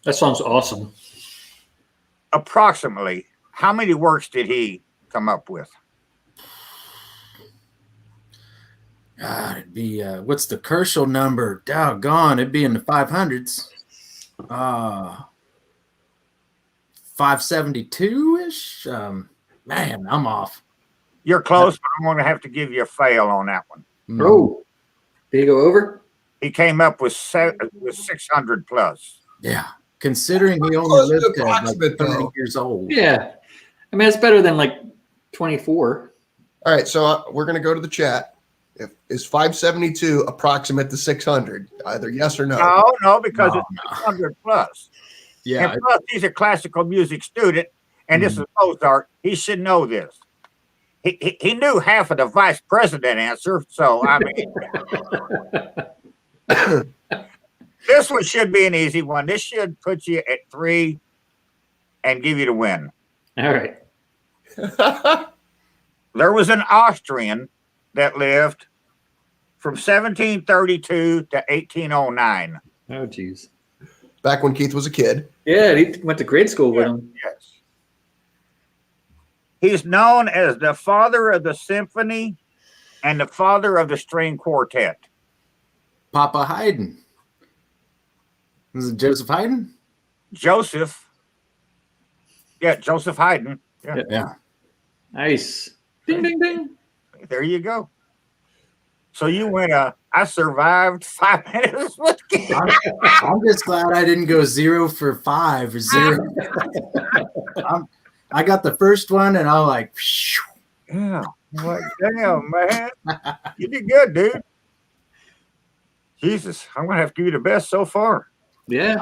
That sounds awesome. Approximately, how many works did he come up with? God, it'd be what's the Kershal number? Doggone, it'd be in the 500s. 572-ish. Man, I'm off. You're close, but I'm going to have to give you a fail on that one. Oh, did he go over? He came up with 600 plus. Yeah, considering he only Close to lived to like approximate, 30 though. years old. Yeah. I mean, it's better than like 24. All right, so we're going to go to the chat. Is 572 approximate to 600? Either yes or no. No, because No, it's 600 plus. Yeah, And plus, he's a classical music student, and this is Mozart. He should know this. He knew half of the vice president answer, so I mean, this one should be an easy one. This should put you at 3 and give you the win. All right. There was an Austrian that lived from 1732 to 1809. Oh, geez. Back when Keith was a kid. Yeah, he went to grade school with him. Yes. He's known as the father of the symphony and the father of the string quartet. Papa Haydn. Is it Joseph Haydn? Joseph. Yeah, Joseph Haydn. Yeah. Yeah. Nice. Ding, ding, ding. There you go. So you went, I survived 5 minutes with Keith. I'm just glad I didn't go 0 for 5 or 0. I got the first one and I'm like, phew. Yeah. I'm like, damn, man. You did good, dude. Jesus, I'm going to have to give you the best so far. Yeah.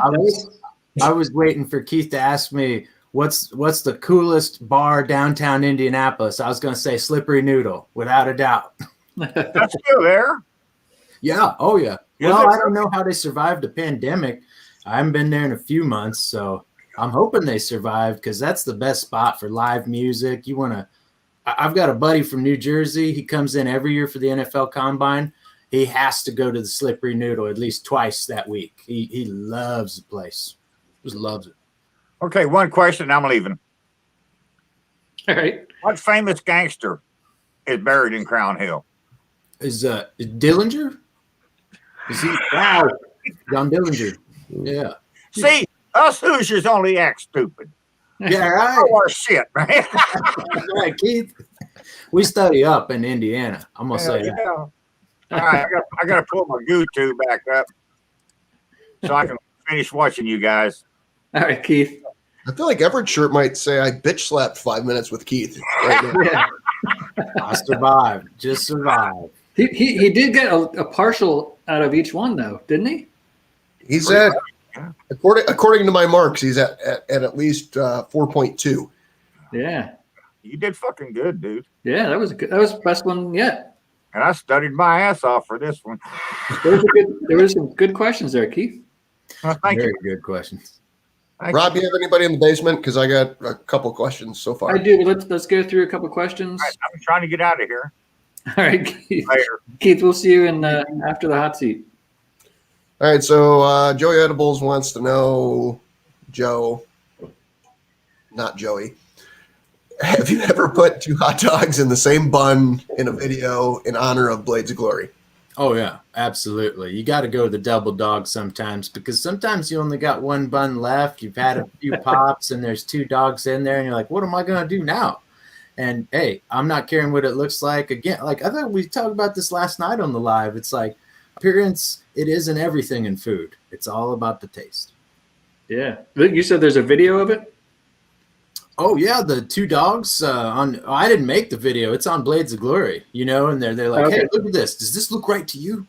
I was waiting for Keith to ask me what's the coolest bar downtown Indianapolis. I was going to say Slippery Noodle, without a doubt. That's still there. Yeah. Oh, yeah. Is Well, it? I don't know how they survived the pandemic. I haven't been there in a few months, so I'm hoping they survived because that's the best spot for live music. You want to – I've got a buddy from New Jersey. He comes in every year for the NFL Combine. He has to go to the Slippery Noodle at least twice that week. He loves the place. Just loves it. Okay, one question. I'm leaving. All right. What famous gangster is buried in Crown Hill? Is Dillinger? Is he? Wow. John Dillinger. Yeah. See, us Hoosiers only act stupid. Yeah, right. Oh, our shit, man. That's right, Keith. We study up in Indiana. I'm gonna say that. Yeah. All right, I got to pull my YouTube back up so I can finish watching you guys. All right, Keith. I feel like Everett shirt might say I bitch slapped 5 minutes with Keith. Right now. Yeah. I survived. Just survived. He did get a partial out of each one, though, didn't he? He's at, according to my marks, he's at least 4.2. Yeah. You did fucking good, dude. Yeah, that was the best one yet. And I studied my ass off for this one. There were some good questions there, Keith. Thank Very you. good questions. Thank Rob, you have anybody in the basement? Because I got a couple questions so far. I do, but let's go through a couple questions. I'm trying to get out of here All right, Keith. later. Keith, we'll see you in after the hot seat. All right, so Joey Edibles wants to know, Joe, not Joey, have you ever put 2 hot dogs in the same bun in a video in honor of Blades of Glory? Oh yeah, absolutely. You got to go the double dog sometimes because sometimes you only got one bun left. You've had a few pops and there's 2 dogs in there, and you're like, "What am I going to do now?" And hey, I'm not caring what it looks like. Again, like I thought we talked about this last night on the live. It's like appearance, it isn't everything in food. It's all about the taste. Yeah. You said there's a video of it? Oh yeah, the two dogs I didn't make the video. It's on Blades of Glory, you know, and they're like, Okay. hey, look at this. Does this look right to you?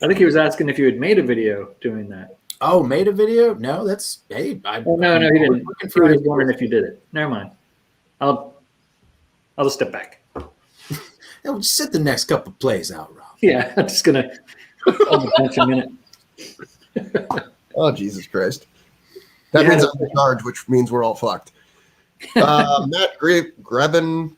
I think he was asking if you had made a video doing that. Oh, made a video? No, that's No, he didn't. looking He for was wondering if you did it. Never mind. I'll just step back. Yeah, we'll just sit the next couple plays out, Rob. Yeah, I'm just gonna hold the bench a minute. Oh, Jesus Christ. That Yeah. means I'm in charge, which means we're all fucked. Matt Grevin.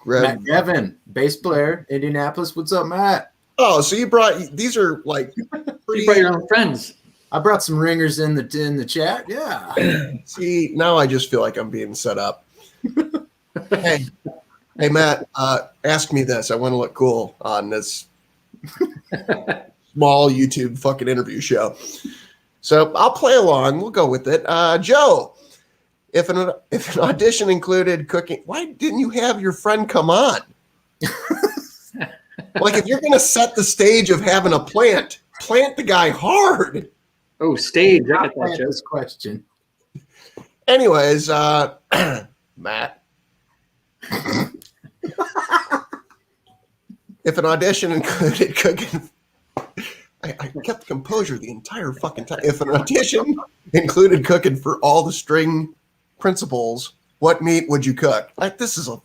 Matt Devin, bass player, Indianapolis. What's up, Matt? Oh, so you brought these are like You pretty. brought your own friends. I brought some ringers in the chat. Yeah. See, now I just feel like I'm being set up. hey, Matt, ask me this. I want to look cool on this small YouTube fucking interview show. So I'll play along. We'll go with it. Joe, if an audition included cooking, why didn't you have your friend come on? Like, if you're going to set the stage of having a plant the guy hard. Oh, stage. I got that Plant joke. this question. Anyways, Matt, if an audition included cooking, I kept composure the entire fucking time. If an audition included cooking for all the string principals, what meat would you cook? Like, this is a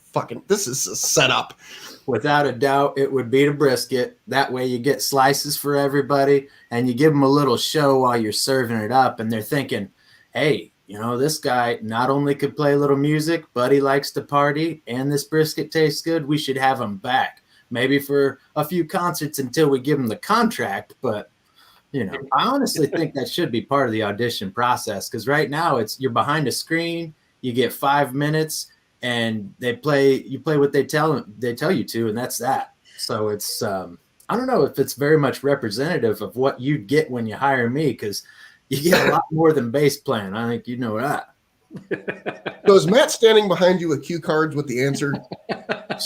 setup. Without a doubt, it would be the brisket. That way you get slices for everybody and you give them a little show while you're serving it up. And they're thinking, hey, you know, this guy not only could play a little music, but he likes to party and this brisket tastes good. We should have him back. Maybe for a few concerts until we give him the contract. But, you know, I honestly think that should be part of the audition process. Because right now you're behind a screen, you get 5 minutes, and you play what they tell you to, and that's that. So it's I don't know if it's very much representative of what you'd get when you hire me, because you get a lot more than bass playing. I think you know that. So is Matt standing behind you with cue cards with the answer? I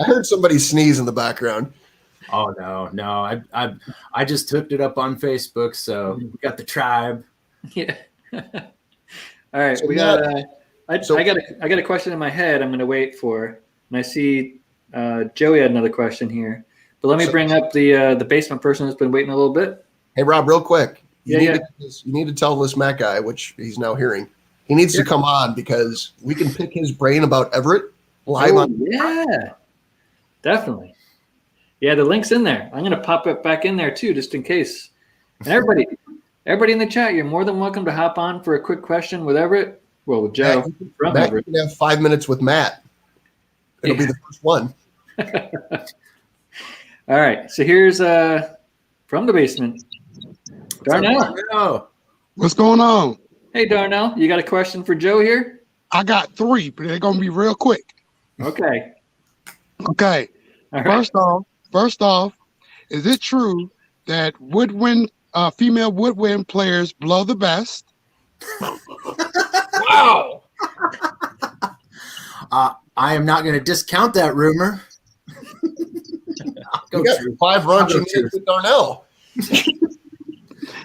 heard somebody sneeze in the background. Oh no, I just hooked it up on Facebook, so we got the tribe. Yeah. All right, So we got. I got a question in my head. I'm going to wait for, and I see Joey had another question here. But let me bring up the basement person that's been waiting a little bit. Hey, Rob, real quick. You Yeah, need to tell this Matt guy, which he's now hearing. He needs to come on because we can pick his brain about Everett live on. Yeah, definitely. Yeah, the link's in there. I'm going to pop it back in there too, just in case. And everybody in the chat, you're more than welcome to hop on for a quick question with Everett. Well, with Joe. Matt, you can have 5 minutes with Matt. It'll be the first one. All right. So here's from the basement, Darnell. What's going on? Hey, Darnell. You got a question for Joe here? I got 3, but they're gonna be real quick. Okay. Okay. All right. First off, is it true that female woodwind players blow the best? Wow. I am not going to discount that rumor. You got 5 raunchy minutes with Darnell.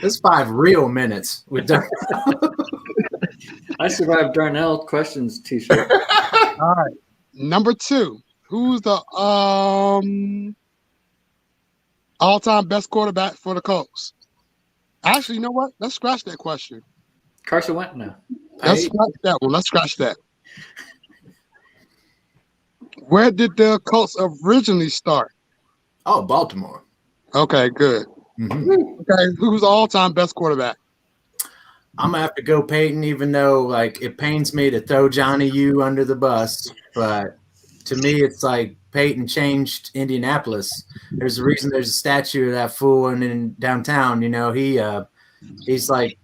That's 5 real minutes with Darnell. I survived Darnell questions t-shirt. All right. Number 2, who's the all-time best quarterback for the Colts? Actually, you know what? Let's scratch that question. Carson Wentz now. Let's scratch that one. Let's scratch that. Where did the Colts originally start? Oh, Baltimore. Okay, good. Mm-hmm. Okay, who's the all-time best quarterback? I'm gonna have to go Peyton, even though like it pains me to throw Johnny U under the bus, but to me it's like Peyton changed Indianapolis. There's a reason there's a statue of that fool in downtown. You know, he's like,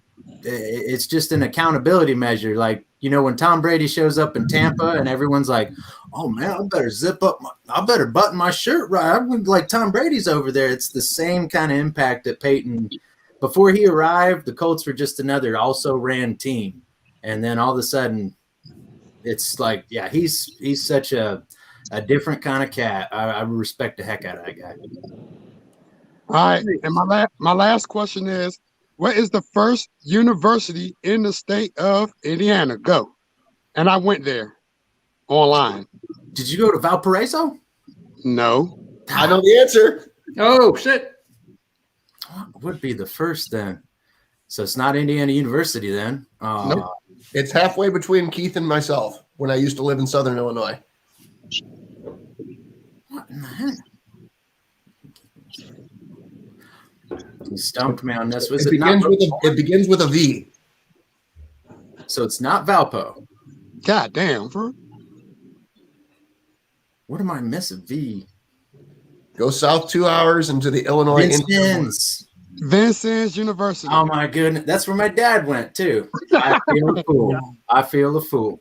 it's just an accountability measure. Like, you know, when Tom Brady shows up in Tampa and everyone's like, oh man, I better button my shirt right. I'm like Tom Brady's over there. It's the same kind of impact that Peyton. Before he arrived, the Colts were just another also ran team. and then all of a sudden, it's like, yeah, he's such a different kind of cat. I respect the heck out of that guy. All right. And my last question is, what is the first university in the state of Indiana? Go. And I went there online. Did you go to Valparaiso? No. I know the answer. Oh shit! What would be the first then? So it's not Indiana University then. Nope. It's halfway between Keith and myself when I used to live in Southern Illinois. What in the heck? You stumped me on this. Was It begins with a V. So it's not Valpo. God damn, bro. What am I missing? V. Go south 2 hours into the Illinois. Vincennes. Vincennes University. Oh my goodness. That's where my dad went too. I feel a fool. I feel a fool.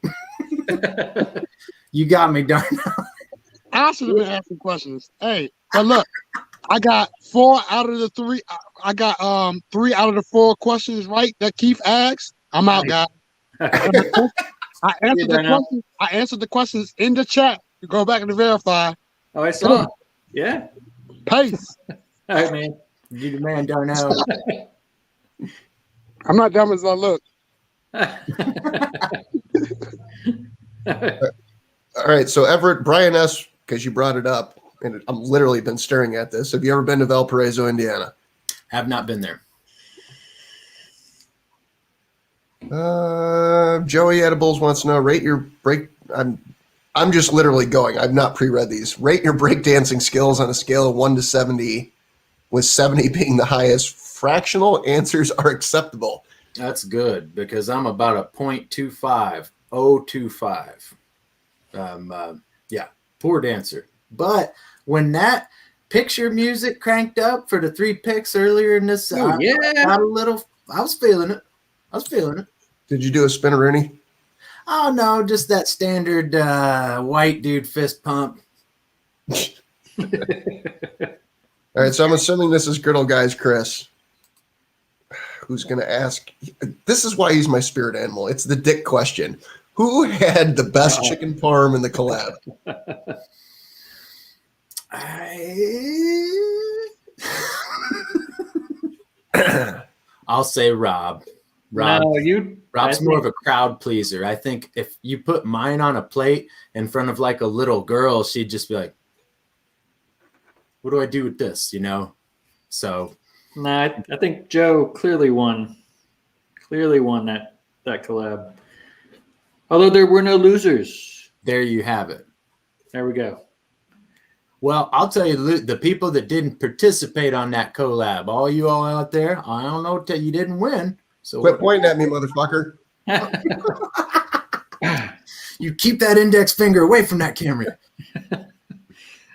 You got me, darn. I should have been asking questions. Hey, but look, I got 4 out of the 3. I got 3 out of the 4 questions right that Keith asked. I'm out, guys. I answered the questions in the chat. You go back and verify. Oh, I saw. Yeah. Pace. All right, man. You the man, Darnell. I'm not dumb as I look. All right, so Everett, Brian S., because you brought it up, and I've literally been staring at this. Have you ever been to Valparaiso, Indiana? Have not been there. Joey Edibles wants to know, rate your break. I'm just literally going. I've not pre-read these. Rate your breakdancing skills on a scale of 1 to 70, with 70 being the highest. Fractional answers are acceptable. That's good because I'm about a 0.25. 025. Yeah, poor dancer. But when that picture music cranked up for the 3 picks earlier in this, Oh, yeah. I was feeling it. Did you do a spinneroonie? Oh no, just that standard white dude fist pump. All right, so I'm assuming this is Griddle Guys Chris, who's going to ask. This is why he's my spirit animal. It's the dick question. Who had the best chicken parm in the collab? I'll say Rob. No, Rob's more of a crowd pleaser. I think if you put mine on a plate in front of like a little girl, she'd just be like, what do I do with this? You know? So. No, I think Joe clearly won. Clearly won that collab. Although there were no losers. There you have it. There we go. Well, I'll tell you, the people that didn't participate on that collab, all you all out there, I don't know, you didn't win. So Quit pointing at me, motherfucker. You keep that index finger away from that camera.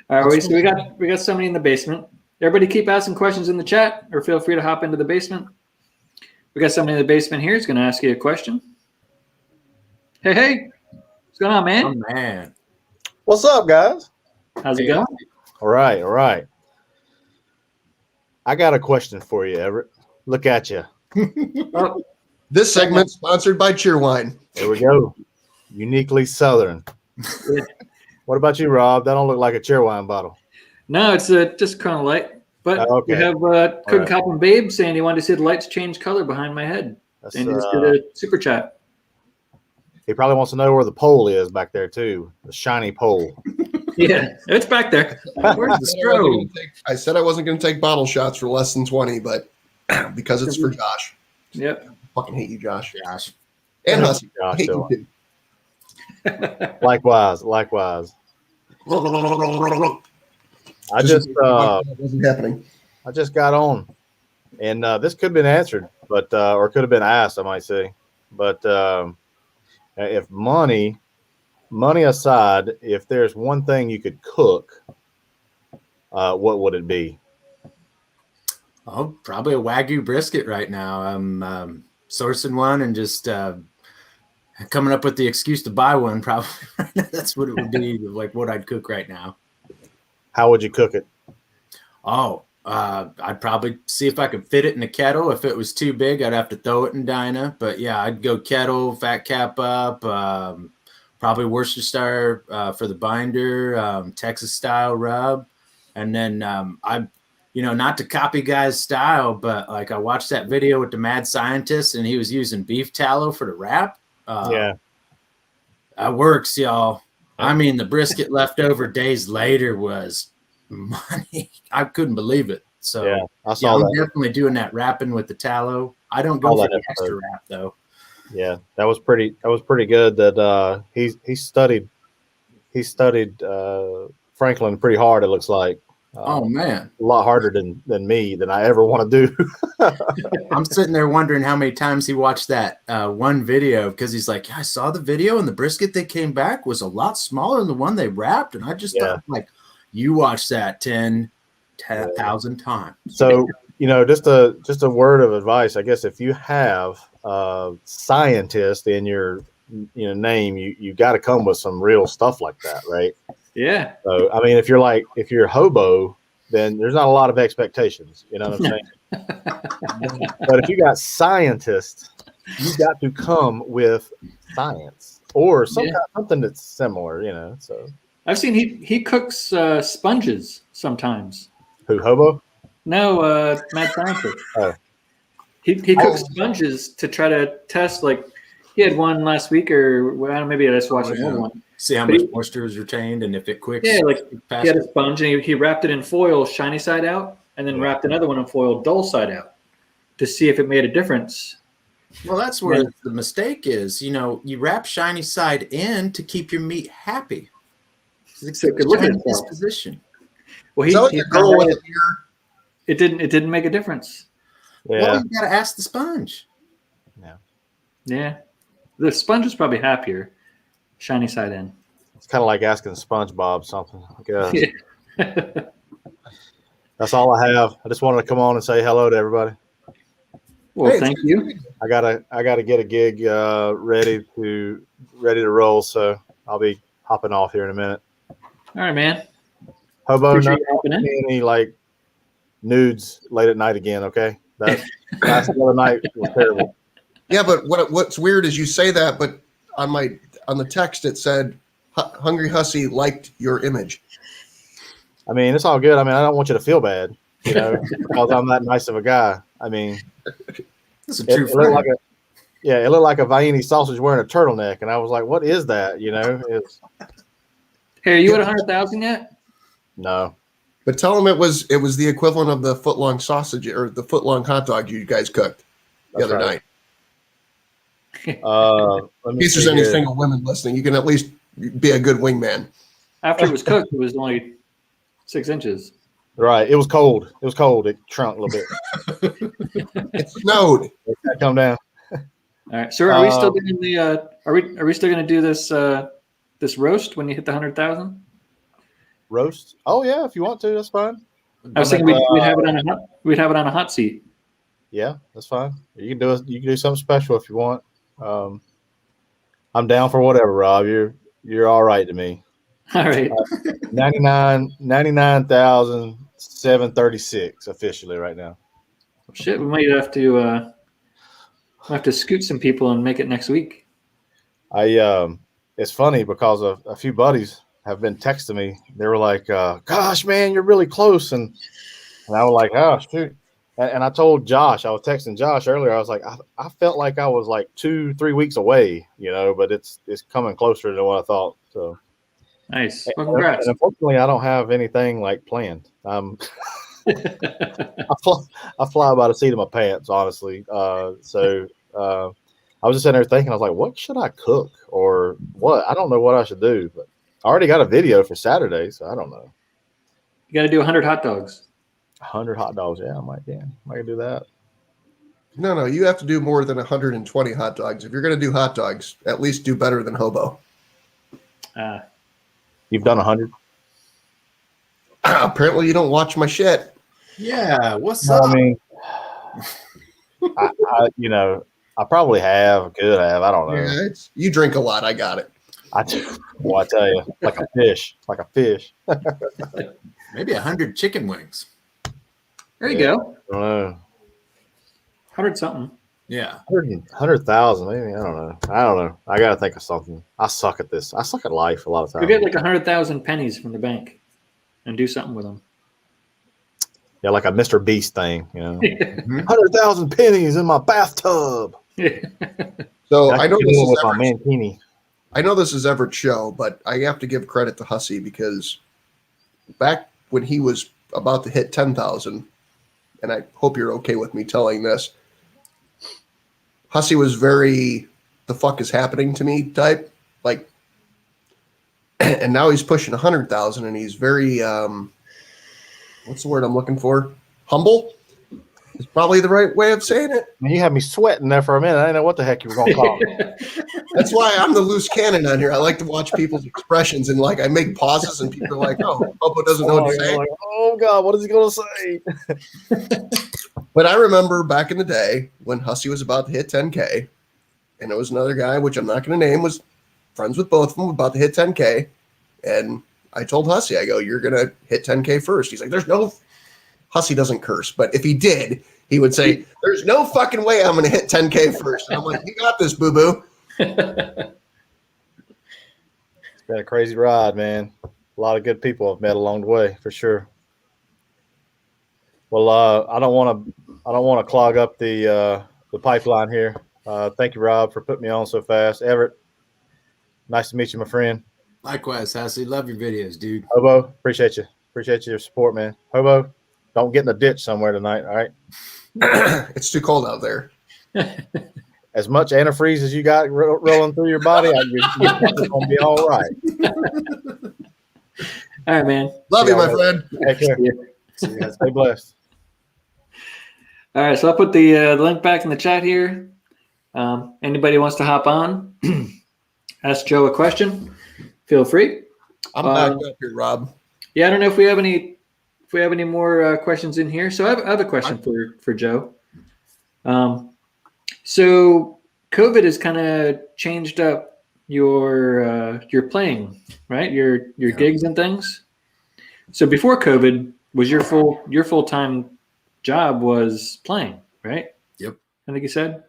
All right, so we got somebody in the basement. Everybody keep asking questions in the chat, or feel free to hop into the basement. We got somebody in the basement here who's going to ask you a question. Hey, what's going on, man? Oh, man. What's up, guys? How's it going? All right. I got a question for you, Everett. Look at you. Oh, This segment sponsored by Cheerwine. There we go. Uniquely Southern. What about you, Rob? That don't look like a Cheerwine bottle. no, it's just kind of light. But Okay. we have Cook Cop and Babe saying he wanted to see the lights change color behind my head. That's, And he just did a super chat. he probably wants to know where the pole is back there, too. The shiny pole. Yeah, it's back there. Where's the strobe? I said I wasn't going to take bottle shots for less than 20, but because it's for Josh. Yep. Fucking hate you, Josh. Gosh. And Hussy. Josh, Hate you so- too. Likewise. I just wasn't happening. I just got on, and this could have been answered, but or could have been asked, I might say. But if money aside, if there's one thing you could cook, what would it be? Oh, probably a Wagyu brisket right now. I'm sourcing one and just coming up with the excuse to buy one. Probably that's what it would be, like what I'd cook right now. How would you cook it? Oh, I'd probably see if I could fit it in a kettle. If it was too big, I'd have to throw it in Dyna. But yeah, I'd go kettle, fat cap up, probably Worcestershire for the binder, Texas style rub. And then not to copy guys' style, but like I watched that video with the mad scientist and he was using beef tallow for the wrap. Yeah. That works, y'all. I mean, the brisket left over days later was money. I couldn't believe it. So yeah, I saw I'm that. definitely doing that wrapping with the tallow. I don't go for the extra wrap though. Yeah, that was pretty good. That he studied Franklin pretty hard. It looks like. Oh man, a lot harder than I ever want to do. I'm sitting there wondering how many times he watched that one video because he's like, yeah, I saw the video and the brisket that came back was a lot smaller than the one they wrapped, and I just thought like, you watched that 10,000 times. So just a word of advice, I guess, if you have a scientist in your name, you got to come with some real stuff like that, right? Yeah. So I mean, if you're Hobo, then there's not a lot of expectations. You know what I'm saying? But if you got scientists, you got to come with science or something that's similar. So I've seen he cooks sponges sometimes. Who, Hobo? No, Mad Scientist. Oh. He cooks sponges to try to test. Like he had one last week, or maybe I just watched another one. See how much moisture is retained and if it quicks. Yeah, like he had a sponge and he wrapped it in foil, shiny side out, and then wrapped another one in foil, dull side out, to see if it made a difference. Well, that's where the mistake is. You wrap shiny side in to keep your meat happy. So it could look at this position. Well, it didn't make a difference. Yeah. Well, you got to ask the sponge. Yeah, the sponge is probably happier. Shiny side in. It's kind of like asking SpongeBob something, I guess. Yeah. That's all I have. I just wanted to come on and say hello to everybody. Well, thank you. I gotta get a gig ready to roll, so I'll be hopping off here in a minute. All right, man. Hobo, not any like nudes late at night again, okay? That last other night was terrible. Yeah, but what's weird is you say that, but on the text it said Hungry Hussy liked your image. I mean, it's all good. I mean, I don't want you to feel bad, because I'm that nice of a guy. I mean, that's a true it looked like a Vienna sausage wearing a turtleneck, and I was like, "What is that?" Hey, are you at 100,000 yet? No. But tell them it was the equivalent of the foot-long sausage or the foot-long hot dog you guys cooked the other night. In case there's any single women listening, you can at least be a good wingman. After it was cooked, it was only 6 inches. Right. It was cold. It shrunk a little bit. It snowed. It come down. All right. So are we still doing the? Are we still going to do this this roast when you hit the 100,000? Roast? Oh yeah, if you want to, that's fine. I was thinking we'd have it on a hot seat. Yeah, that's fine. You can do something special if you want. I'm down for whatever, Rob. You're all right to me. All right. 99,736 officially right now. Shit, we might have to scoot some people and make it next week. It's funny because a few buddies have been texting me. They were like, "Gosh, man, you're really close," and I was like, "Oh, shoot." And I told Josh, I was texting Josh earlier. I was like, I felt like I was like 2-3 weeks away, but it's coming closer than what I thought. So nice. Well, congrats. And unfortunately, I don't have anything like planned. I fly by the seat of my pants, honestly. So I was just sitting there thinking, I was like, what should I cook or what? I don't know what I should do, but I already got a video for Saturday, so I don't know. You got to do 100 hot dogs. 100 hot dogs. Yeah, I might do that. No, you have to do more than 120 hot dogs. If you're going to do hot dogs, at least do better than Hobo. You've done 100? Apparently you don't watch my shit. Yeah, what's up? I mean, I probably could have. I don't know. Yeah, you drink a lot. I got it. I do. Well, I tell you, like a fish. Maybe 100 chicken wings. There you Yeah. go. I don't know. 100 something. Yeah. 100,000, maybe. I don't know. I got to think of something. I suck at this. I suck at life a lot of Go times. get like 100,000 pennies from the bank and do something with them. Yeah, like a Mr. Beast thing, you know. Mhm. 100,000 pennies in my bathtub. So I I know can this do it is with my Everett's, mankini. I know this is Everett's show, but I have to give credit to Hussey because back when he was about to hit 10,000, and I hope you're okay with me telling this, Hussey was very "the fuck is happening to me" type, like, and now he's pushing 100,000, and he's very what's the word I'm looking for? Humble is probably the right way of saying it. Man, you had me sweating there for a minute. I didn't know what the heck you were going to call me. That's why I'm the loose cannon on here. I like to watch people's expressions, and like I make pauses, and people are like, "Oh, Bobo doesn't know what to say." Like, oh God, what is he going to say? But I remember back in the day when Hussey was about to hit 10K, and it was another guy, which I'm not going to name, was friends with both of them, about to hit 10K. And I told Hussey, I go, "You're going to hit 10K first." He's like, "There's no," Hussey doesn't curse, but if he did, he would say, "There's no fucking way I'm going to hit 10K first." And I'm like, "You got this, boo boo." It's been a crazy ride, man. A lot of good people I've met along the way, for sure. Well, I don't want to clog up the pipeline here. Thank you, Rob, for putting me on so fast. Everett, nice to meet you, my friend. Likewise, Hussey. Love your videos, dude. Hobo, appreciate you. Appreciate your support, man. Hobo, don't get in the ditch somewhere tonight, all right? It's too cold out there. As much antifreeze as you got rolling through your body, you're probably going to be all right. All right, man. Love See you, my y'all friend. Take care. Yeah. See you guys. Stay blessed. All right, so I'll put the link back in the chat here. Anybody wants to hop on, ask Joe a question, feel free. I'm backed up here, Rob. Yeah, I don't know if we have any more questions in here. So I have a question for Joe. So COVID has kind of changed up your playing, right? Your gigs and things. So before COVID, was your full-time job was playing, right? Yep. I think you said.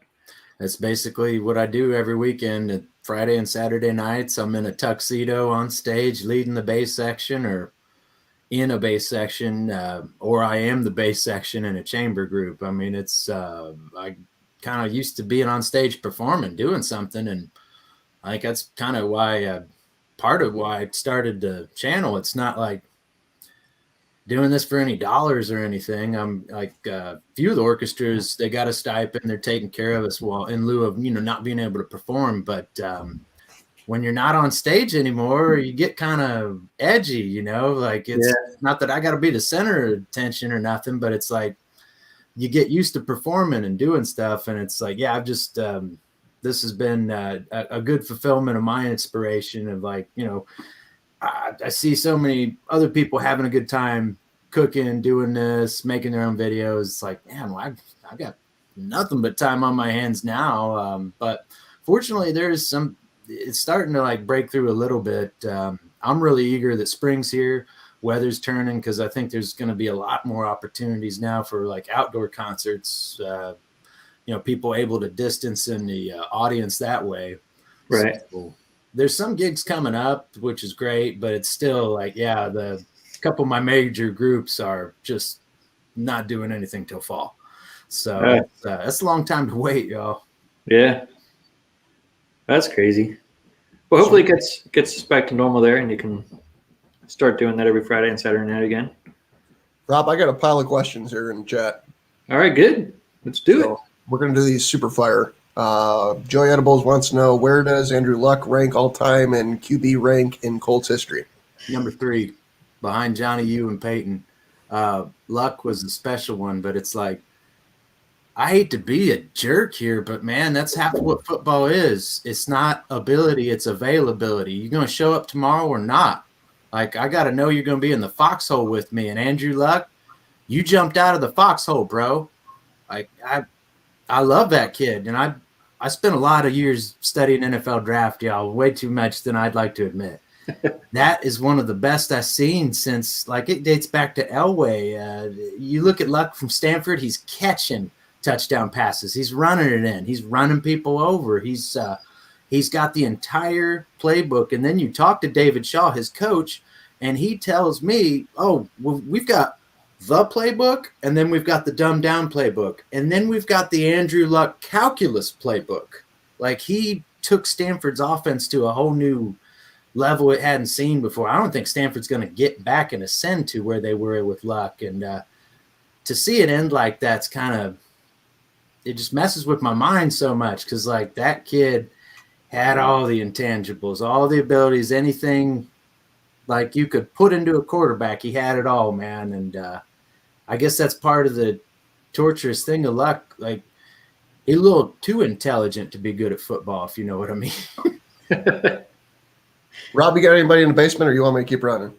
That's basically what I do every weekend. Friday and Saturday nights, I'm in a tuxedo on stage leading the bass section or in a bass section, or I am the bass section in a chamber group. I mean, it's I kind of used to being on stage performing, doing something, and I think that's kind of why part of why I started the channel. It's not like doing this for any dollars or anything. I'm like a few of the orchestras, they got a stipend, they're taking care of us while in lieu of not being able to perform. But when you're not on stage anymore, you get kind of edgy, like it's not that I got to be the center of attention or nothing, but it's like you get used to performing and doing stuff, and it's like, I've just this has been a good fulfillment of my inspiration of like, I see so many other people having a good time cooking, doing this, making their own videos. It's like, man, well, I've got nothing but time on my hands now. But fortunately, it's starting to like break through a little bit. I'm really eager that spring's here, weather's turning, because I think there's going to be a lot more opportunities now for like outdoor concerts. People able to distance in the audience that way. Right. So, there's some gigs coming up, which is great, but it's still like, the couple of my major groups are just not doing anything till fall. So that's a long time to wait, y'all. Yeah. That's crazy. Well, hopefully it gets back to normal there and you can start doing that every Friday and Saturday night again. Rob, I got a pile of questions here in the chat. All right, good. Let's do it. We're going to do these super fire. Joey Edibles wants to know, where does Andrew Luck rank all time and QB rank in Colts history? Number 3, behind Johnny U and Peyton. Luck was a special one, but it's like, I hate to be a jerk here, but man, that's half of what football is. It's not ability, it's availability. You're going to show up tomorrow or not? Like, I got to know you're going to be in the foxhole with me. And Andrew Luck, you jumped out of the foxhole, bro. Like, I love that kid, and I spent a lot of years studying NFL draft, y'all, way too much than I'd like to admit. that is one of the best I've seen since, like, it dates back to Elway. You look at Luck from Stanford, he's catching touchdown passes. He's running it in. He's running people over. He's got the entire playbook. And then you talk to David Shaw, his coach, and he tells me, oh, well, we've got the playbook, and then we've got the dumbed down playbook, and then we've got the Andrew Luck calculus playbook. Like, he took Stanford's offense to a whole new level it hadn't seen before. I don't think Stanford's going to get back and ascend to where they were with Luck. And to see it end like that's kind of, it just messes with my mind so much, because, like, that kid had all the intangibles, all the abilities, anything like you could put into a quarterback. He had it all, man. And I guess that's part of the torturous thing of Luck. Like, he's a little too intelligent to be good at football, if you know what I mean. Rob, you got anybody in the basement, or you want me to keep running?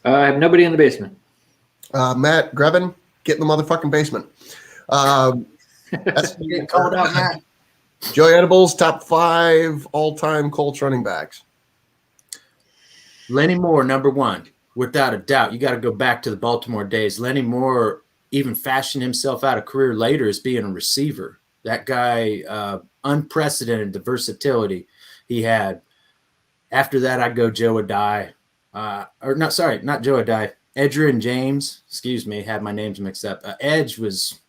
I have nobody in the basement. Matt Grevin, get in the motherfucking basement. That's Getting called out, Matt. Joey Edibles, top 5 all-time Colts running backs. Lenny Moore, number 1, without a doubt. You got to go back to the Baltimore days. Lenny Moore even fashioned himself out a career later as being a receiver. That guy, unprecedented the versatility he had. After that, I'd go Joe Adai. Not Joe Adai. Edgerrin James, excuse me, had my names mixed up. Edge was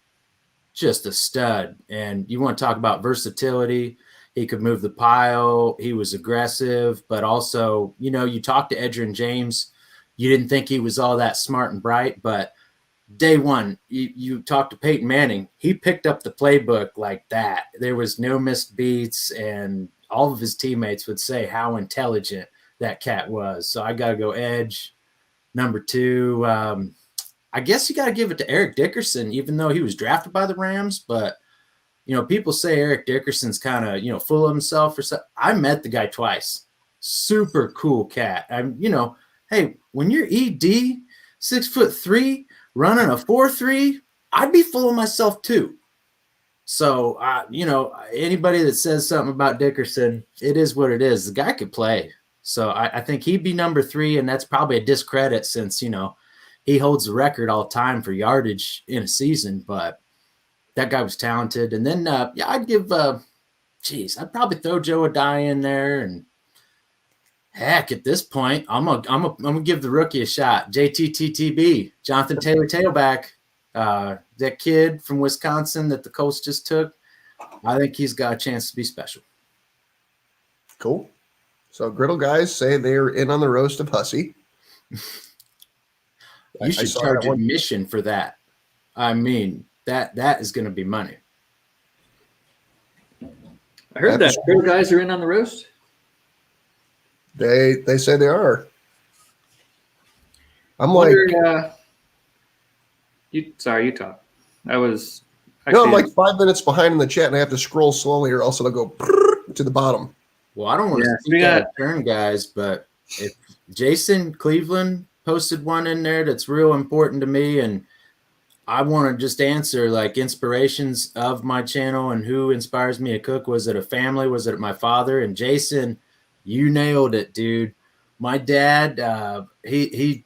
just a stud. And you want to talk about versatility. He could move the pile. He was aggressive, but also, you know, you talk to Edgerrin James, you didn't think he was all that smart and bright, but day one, you talked to Peyton Manning, he picked up the playbook like that. There was no missed beats, and all of his teammates would say how intelligent that cat was. So I got to go Edge. Number 2, I guess you got to give it to Eric Dickerson, even though he was drafted by the Rams. But, you know, people say Eric Dickerson's kind of, you know, full of himself or something. I met the guy twice. Super cool cat. You know, hey, when you're ED, 6'3", running a 4.3, I'd be full of myself too. So, you know, anybody that says something about Dickerson, it is what it is. The guy could play. So I think he'd be number 3, and that's probably a discredit since, you know, he holds the record all time for yardage in a season, but that guy was talented. And then, yeah, I'd give, I'd probably throw Joe Adai in there. And heck, at this point, I'm gonna give the rookie a shot. JTTTB, Jonathan Taylor tailback, that kid from Wisconsin that the Colts just took. I think he's got a chance to be special. Cool. So Griddle guys say they're in on the roast of Hussey. You should charge admission for that. I mean, that is going to be money. I heard that. Griddle guys are in on the roast. They say they are. I'm Wondered, like, you talk. I was. No, I'm like 5 minutes behind in the chat, and I have to scroll slowly, or else it'll go to the bottom. Well, I don't want to speak out of turn, guys, but if Jason Cleveland posted one in there that's real important to me, and I want to just answer like inspirations of my channel and who inspires me to cook. Was it a family? Was it my father? And Jason, you nailed it, dude. My dad, he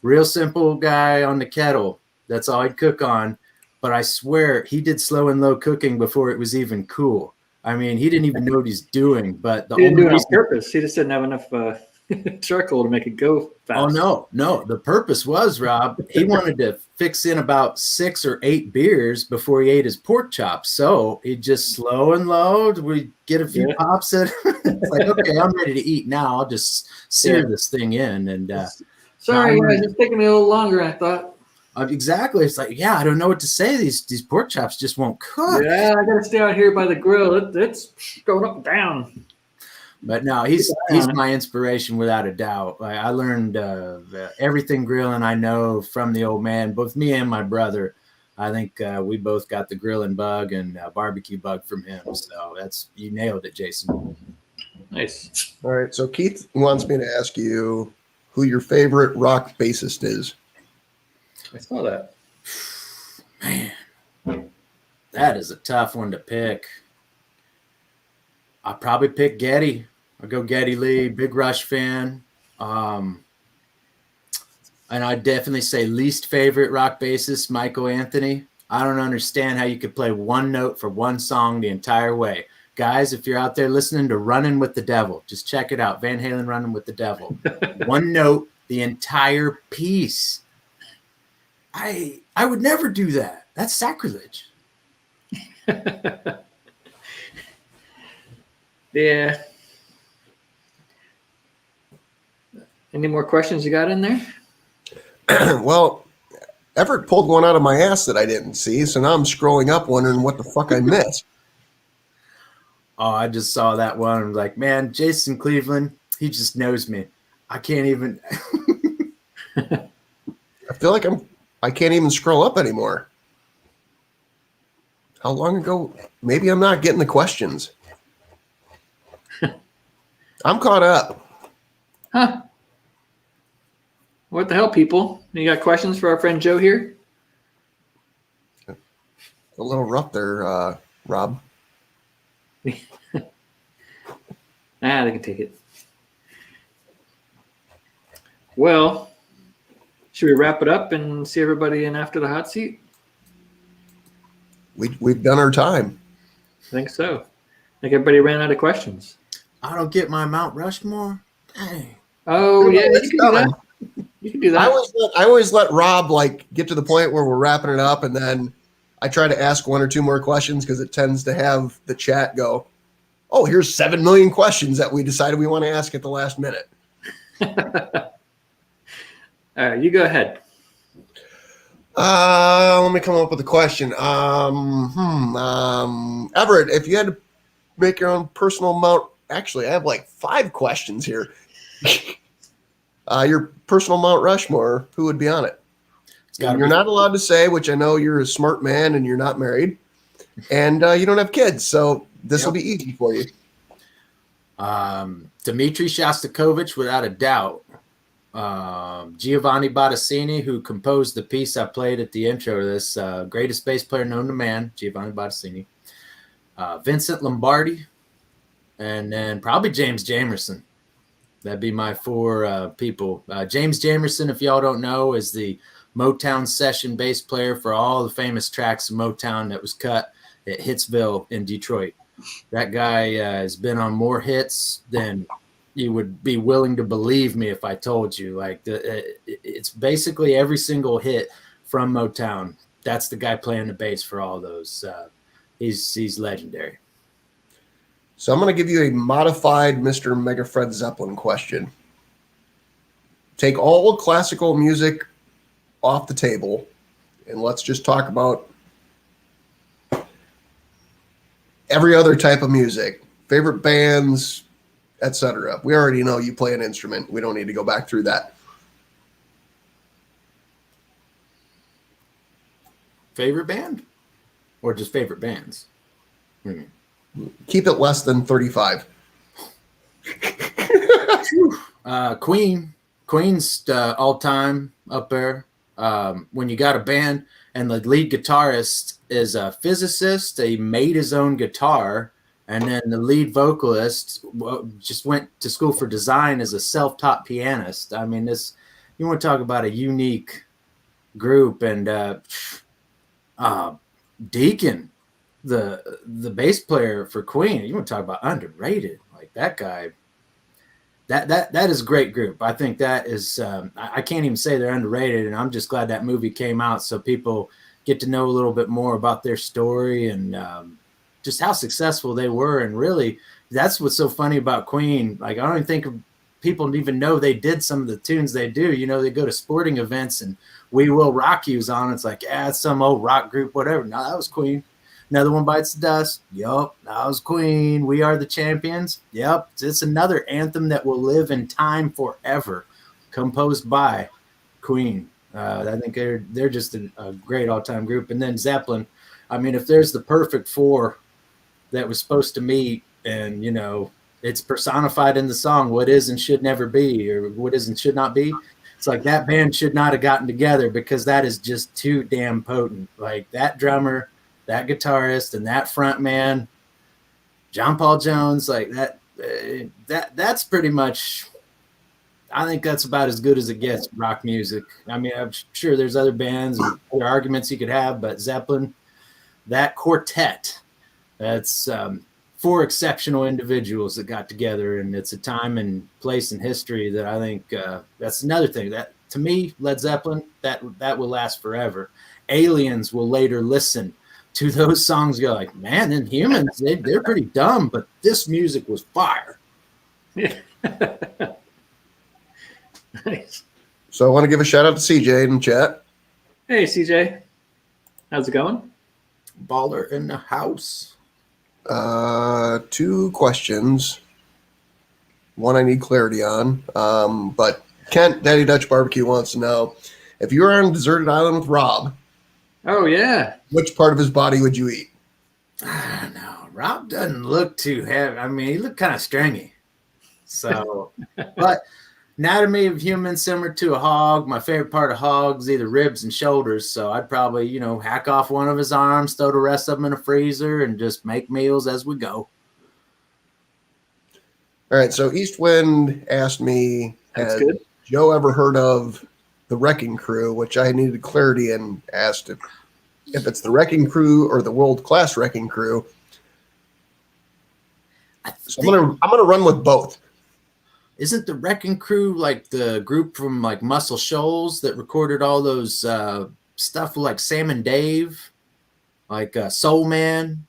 real simple guy on the kettle. That's all I'd cook on. But I swear he did slow and low cooking before it was even cool. I mean, he didn't even know what he's doing. But he didn't do it on purpose. He just didn't have enough charcoal to make it go fast. Oh, no. The purpose was, Rob, he wanted to fix in about 6 or 8 beers before he ate his pork chops. So he just slow and low. We get a few pops in. It's like, okay, I'm ready to eat now. I'll just sear this thing in. And sorry, guys, it's taking me a little longer than I thought. Exactly. It's like, yeah, I don't know what to say. These pork chops just won't cook. Yeah, I gotta stay out here by the grill. It's going up and down. But no, he's my inspiration without a doubt. I learned everything grilling I know from the old man, both me and my brother. I think we both got the grilling bug and barbecue bug from him. So you nailed it, Jason. Nice. All right. So Keith wants me to ask you who your favorite rock bassist is. I saw that. Man, that is a tough one to pick. I'll probably pick Geddy. I'll go Geddy Lee, big Rush fan. And I'd definitely say least favorite rock bassist, Michael Anthony. I don't understand how you could play one note for one song the entire way. Guys, if you're out there listening to Running with the Devil, just check it out. Van Halen Running with the Devil. One note, the entire piece. I would never do that. That's sacrilege. Yeah. Any more questions you got in there? Well, Everett pulled one out of my ass that I didn't see, so now I'm scrolling up wondering what the fuck I missed. Oh, I just saw that one. I'm like, man, Jason Cleveland, he just knows me. I can't even. I feel like I can't even scroll up anymore. How long ago? Maybe I'm not getting the questions. I'm caught up. Huh. What the hell, people? You got questions for our friend Joe here? A little rough there, Rob. They can take it. Well, should we wrap it up and see everybody in after the hot seat? We've done our time. I think so. I think everybody ran out of questions. I don't get my Mount Rushmore. Dang. Oh, yeah, you can do that. You can do that. I always let Rob like get to the point where we're wrapping it up, and then I try to ask one or two more questions because it tends to have the chat go, "Oh, here's 7 million questions that we decided we want to ask at the last minute." All right, you go ahead. Let me come up with a question. Everett, if you had to make your own personal Mount, actually, I have like 5 questions here. Your personal Mount Rushmore, who would be on it? You're not allowed to say, which I know you're a smart man and you're not married, and you don't have kids, so this will be easy for you. Dmitri Shostakovich, without a doubt. Giovanni Bottesini, who composed the piece I played at the intro to this, greatest bass player known to man, Giovanni Bottesini. Vincent Lombardi, and then probably James Jamerson. That'd be my 4 people. James Jamerson, if y'all don't know, is the MoTown session bass player for all the famous tracks of Motown that was cut at Hitsville in Detroit. That guy has been on more hits than you would be willing to believe me if I told you. Like it's basically every single hit from Motown. That's the guy playing the bass for all those. He's legendary. So I'm going to give you a modified Mr. Mega Fred Zeppelin question. Take all classical music off the table, and let's just talk about every other type of music, favorite bands, etc. We already know you play an instrument. We don't need to go back through that. Favorite band? Or just favorite bands? Keep it less than 35. Queen. Queen's all time up there. When you got a band and the lead guitarist is a physicist, he made his own guitar, and then the lead vocalist just went to school for design as a self-taught pianist. I mean, this, you want to talk about a unique group. And Deacon, the bass player for Queen, you want to talk about underrated. Like that guy, that is a great group. I think that is, I can't even say they're underrated, and I'm just glad that movie came out so people get to know a little bit more about their story and just how successful they were. And really, that's what's so funny about Queen. Like, I don't even think people even know they did some of the tunes they do. You know, they go to sporting events and We Will Rock You's on. It's like, yeah, it's some old rock group, whatever. No, that was Queen. Another One Bites the Dust. Yup, that was Queen. We Are the Champions. Yep, it's another anthem that will live in time forever, composed by Queen. I think they're just a great all-time group. And then Zeppelin. I mean, if there's the perfect 4 that was supposed to meet, and, you know, it's personified in the song, what is and should never be, or what is and should not be. It's like that band should not have gotten together because that is just too damn potent. Like that drummer, that guitarist, and that front man, John Paul Jones, like that's pretty much, I think that's about as good as it gets, rock music. I mean, I'm sure there's other bands and other arguments you could have, but Zeppelin, that quartet, that's four exceptional individuals that got together, and it's a time and place in history that I think that's another thing that, to me, Led Zeppelin, that will last forever. Aliens will later listen to those songs, go like, man, and humans, they're pretty dumb, but this music was fire. Yeah. Nice. So I want to give a shout out to CJ in the chat. Hey, CJ. How's it going? Baller in the house. 2 questions. One I need clarity on. But Kent, Daddy Dutch Barbecue wants to know, if you were on a deserted island with Rob, Oh, yeah. which part of his body would you eat? I don't know. Rob doesn't look too heavy. I mean, he looked kind of stringy. So, but anatomy of human similar to a hog. My favorite part of hogs, either ribs and shoulders. So I'd probably, hack off one of his arms, throw the rest of them in a freezer, and just make meals as we go. All right, so Eastwind asked me, That's has good. Joe ever heard of the Wrecking Crew, which I needed clarity and asked if it's the Wrecking Crew or the World Class Wrecking Crew. So I'm gonna run with both. Isn't the Wrecking Crew like the group from like Muscle Shoals that recorded all those stuff with like Sam and Dave, like Soul Man,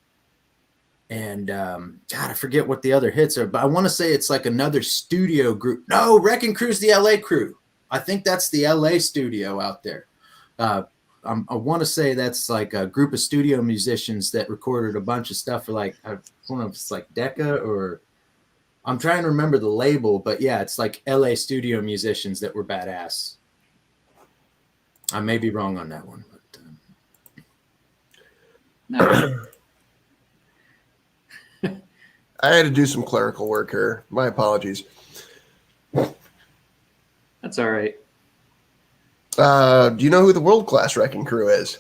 and God, I forget what the other hits are, but I want to say it's like another studio group. No, Wrecking Crew's the LA crew. I think that's the LA studio out there. I want to say that's like a group of studio musicians that recorded a bunch of stuff for like, I don't know if it's like Decca or I'm trying to remember the label, but yeah, it's like LA studio musicians that were badass. I may be wrong on that one, but No. I had to do some clerical work here. My apologies. That's all right. Do you know who the World Class Wrecking Crew is?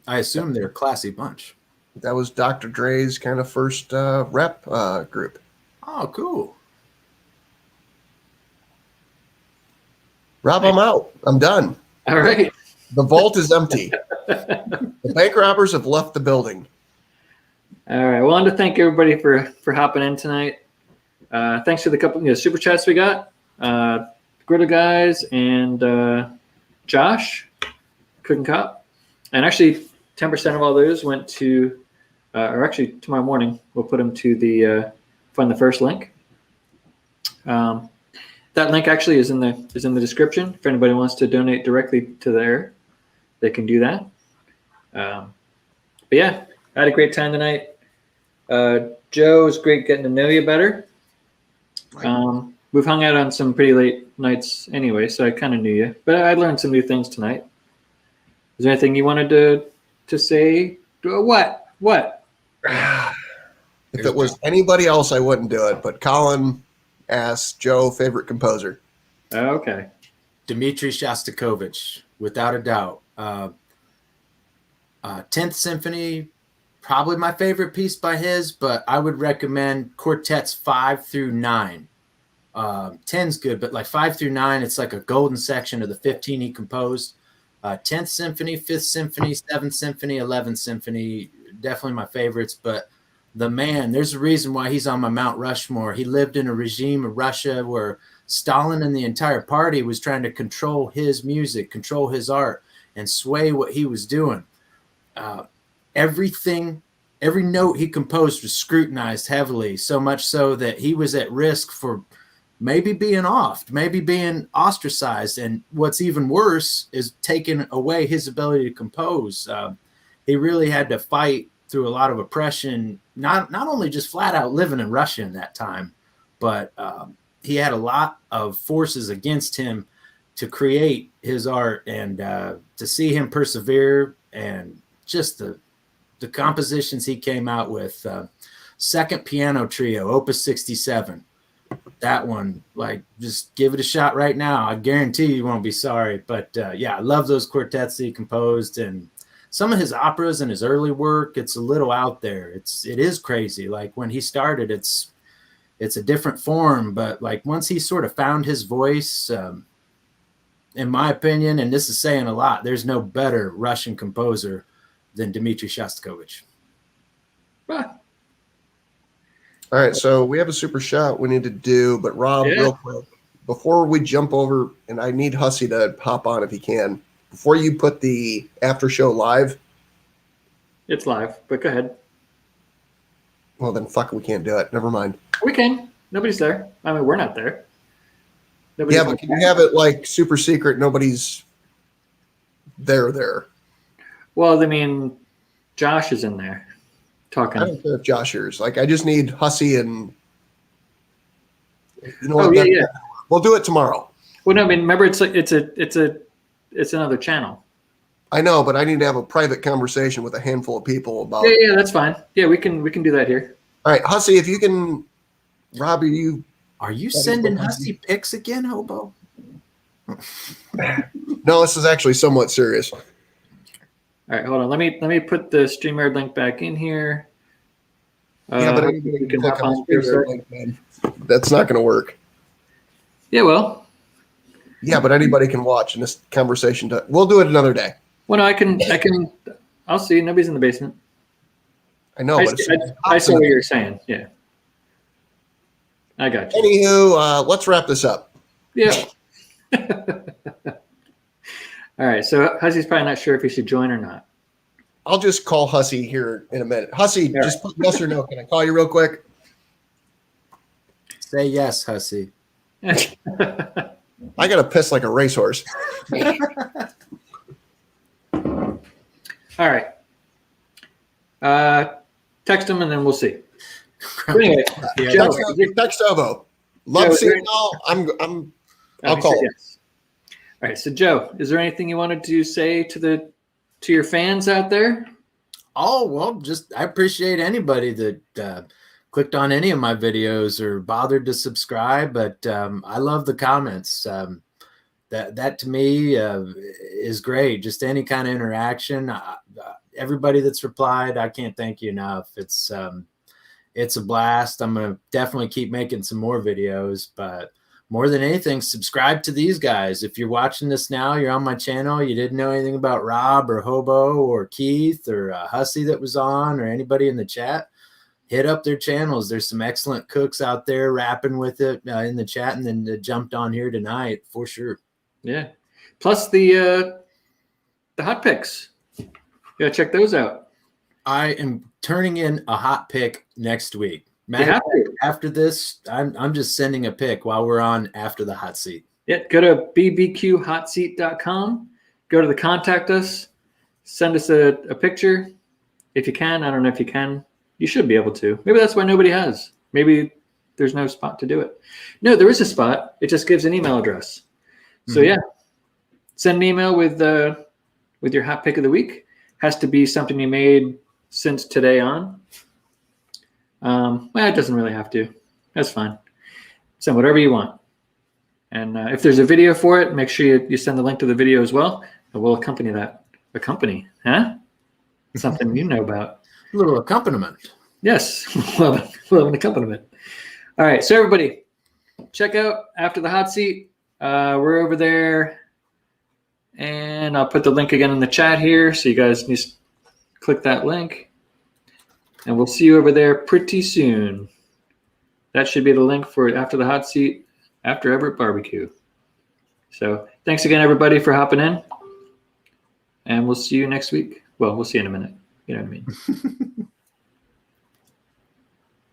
I assume they're a classy bunch. That was Dr. Dre's kind of first rep group. Oh, cool. Rob, I'm out. I'm done. All right. The vault is empty. The bank robbers have left the building. All right. Well, I wanted to thank everybody for hopping in tonight. Thanks for the couple super chats we got. Griddle Guys and Josh, Cooking Cop. And actually, 10% of all those went to, or actually tomorrow morning, we'll put them to the find the first link. That link actually is in the description. If anybody wants to donate directly to there, they can do that. But yeah, I had a great time tonight. Joe, it was great getting to know you better. We've hung out on some pretty late nights anyway, so I kind of knew you. But I learned some new things tonight. Is there anything you wanted to say? What? If it was anybody else, I wouldn't do it. But Colin asked Joe, favorite composer. Okay. Dmitri Shostakovich, without a doubt. 10th Symphony, probably my favorite piece by his, but I would recommend quartets 5 through 9. 10's good, but like 5 through 9, it's like a golden section of the 15 he composed. 10th Symphony, 5th Symphony, 7th Symphony, 11th Symphony, definitely my favorites. But the man, there's a reason why he's on my Mount Rushmore. He lived in a regime of Russia where Stalin and the entire party was trying to control his music, control his art, and sway what he was doing. Everything, every note he composed was scrutinized heavily, so much so that he was at risk for maybe being offed, maybe being ostracized. And what's even worse is taking away his ability to compose. He really had to fight through a lot of oppression, not only just flat out living in Russia in that time, but he had a lot of forces against him to create his art, and to see him persevere, and just the compositions he came out with. Second Piano Trio, Opus 67. That one, like, just give it a shot right now. I guarantee you won't be sorry. But yeah, I love those quartets he composed, and some of his operas and his early work. It's a little out there. It is crazy. Like when he started, it's it's a different form, but like once he sort of found his voice, in my opinion, and this is saying a lot, there's no better Russian composer than Dmitri Shostakovich. Ah, All right, so we have a super shot we need to do, but Rob, Yeah. real quick, before we jump over, and I need Hussey to hop on if he can, before you put the after show live, it's live, but go ahead. well, then fuck, we can't do it. Never mind. We can. Nobody's there. I mean, we're not there. Nobody's Yeah, but can you have it like super secret? Nobody's there. Well, I mean, Josh is in there talking. I don't care if Josh hears. Like, I just need Hussey and. You know Oh, what? yeah. We'll do it tomorrow. Well, no, I mean, remember, it's another channel. I know, but I need to have a private conversation with a handful of people about. Yeah, that's fine. Yeah, we can do that here. All right, Hussey, if you can. Rob, Are you sending Hussey pics again, Hobo? No, this is actually somewhat serious. All right, hold on. Let me put the StreamYard link back in here. Yeah, but anybody you can can click hop on on the for a StreamYard sec. link, man. That's not going to work. Yeah, well, Yeah, but anybody can watch in this conversation. We'll do it another day. well, no, I can. I'll see. Nobody's in the basement. I know, I but I saw what you're saying. Yeah, I got you. Anywho, let's wrap this up. Yeah. All right. So Hussey's probably not sure if he should join or not. I'll just call Hussey here in a minute. Hussey, Yeah. just put yes or no. Can I call you real quick? Say yes, Hussey. I got to piss like a racehorse. All right. Text him and then we'll see. But anyway, Joe, Text Hobo. Love Joe, seeing y'all. I'll he call said him. yes. All right. So Joe, is there anything you wanted to say to your fans out there? Oh, well, I appreciate anybody that clicked on any of my videos or bothered to subscribe, but I love the comments. That to me is great. Just any kind of interaction. Everybody that's replied, I can't thank you enough. It's a blast. I'm going to definitely keep making some more videos, but more than anything, subscribe to these guys. If you're watching this now, you're on my channel, you didn't know anything about Rob or Hobo or Keith or Hussey that was on or anybody in the chat, hit up their channels. There's some excellent cooks out there rapping with it in the chat, and then jumped on here tonight for sure. Yeah. Plus the hot picks. You gotta check those out. I am turning in a hot pick next week. You have to. After this, I'm just sending a pic while we're on after the hot seat. Yeah, go to bbqhotseat.com. Go to the contact us. Send us a picture if you can. I don't know if you can. You should be able to. Maybe that's why nobody has. Maybe there's no spot to do it. No, there is a spot. It just gives an email address. So yeah, send an email with your hot pick of the week. Has to be something you made since today on. Well, it doesn't really have to. That's fine. Send whatever you want. And if there's a video for it, make sure you send the link to the video as well. And we'll accompany that. Accompany, huh? Something you know about. A little accompaniment. Yes, we'll have an accompaniment. All right, so everybody, check out After the Hot Seat. We're over there. And I'll put the link again in the chat here. So you guys just click that link. And we'll see you over there pretty soon. That should be the link for After the Hot Seat, after Everett BBQ. So thanks again, everybody, for hopping in. And we'll see you next week. Well, we'll see you in a minute. You know what I mean?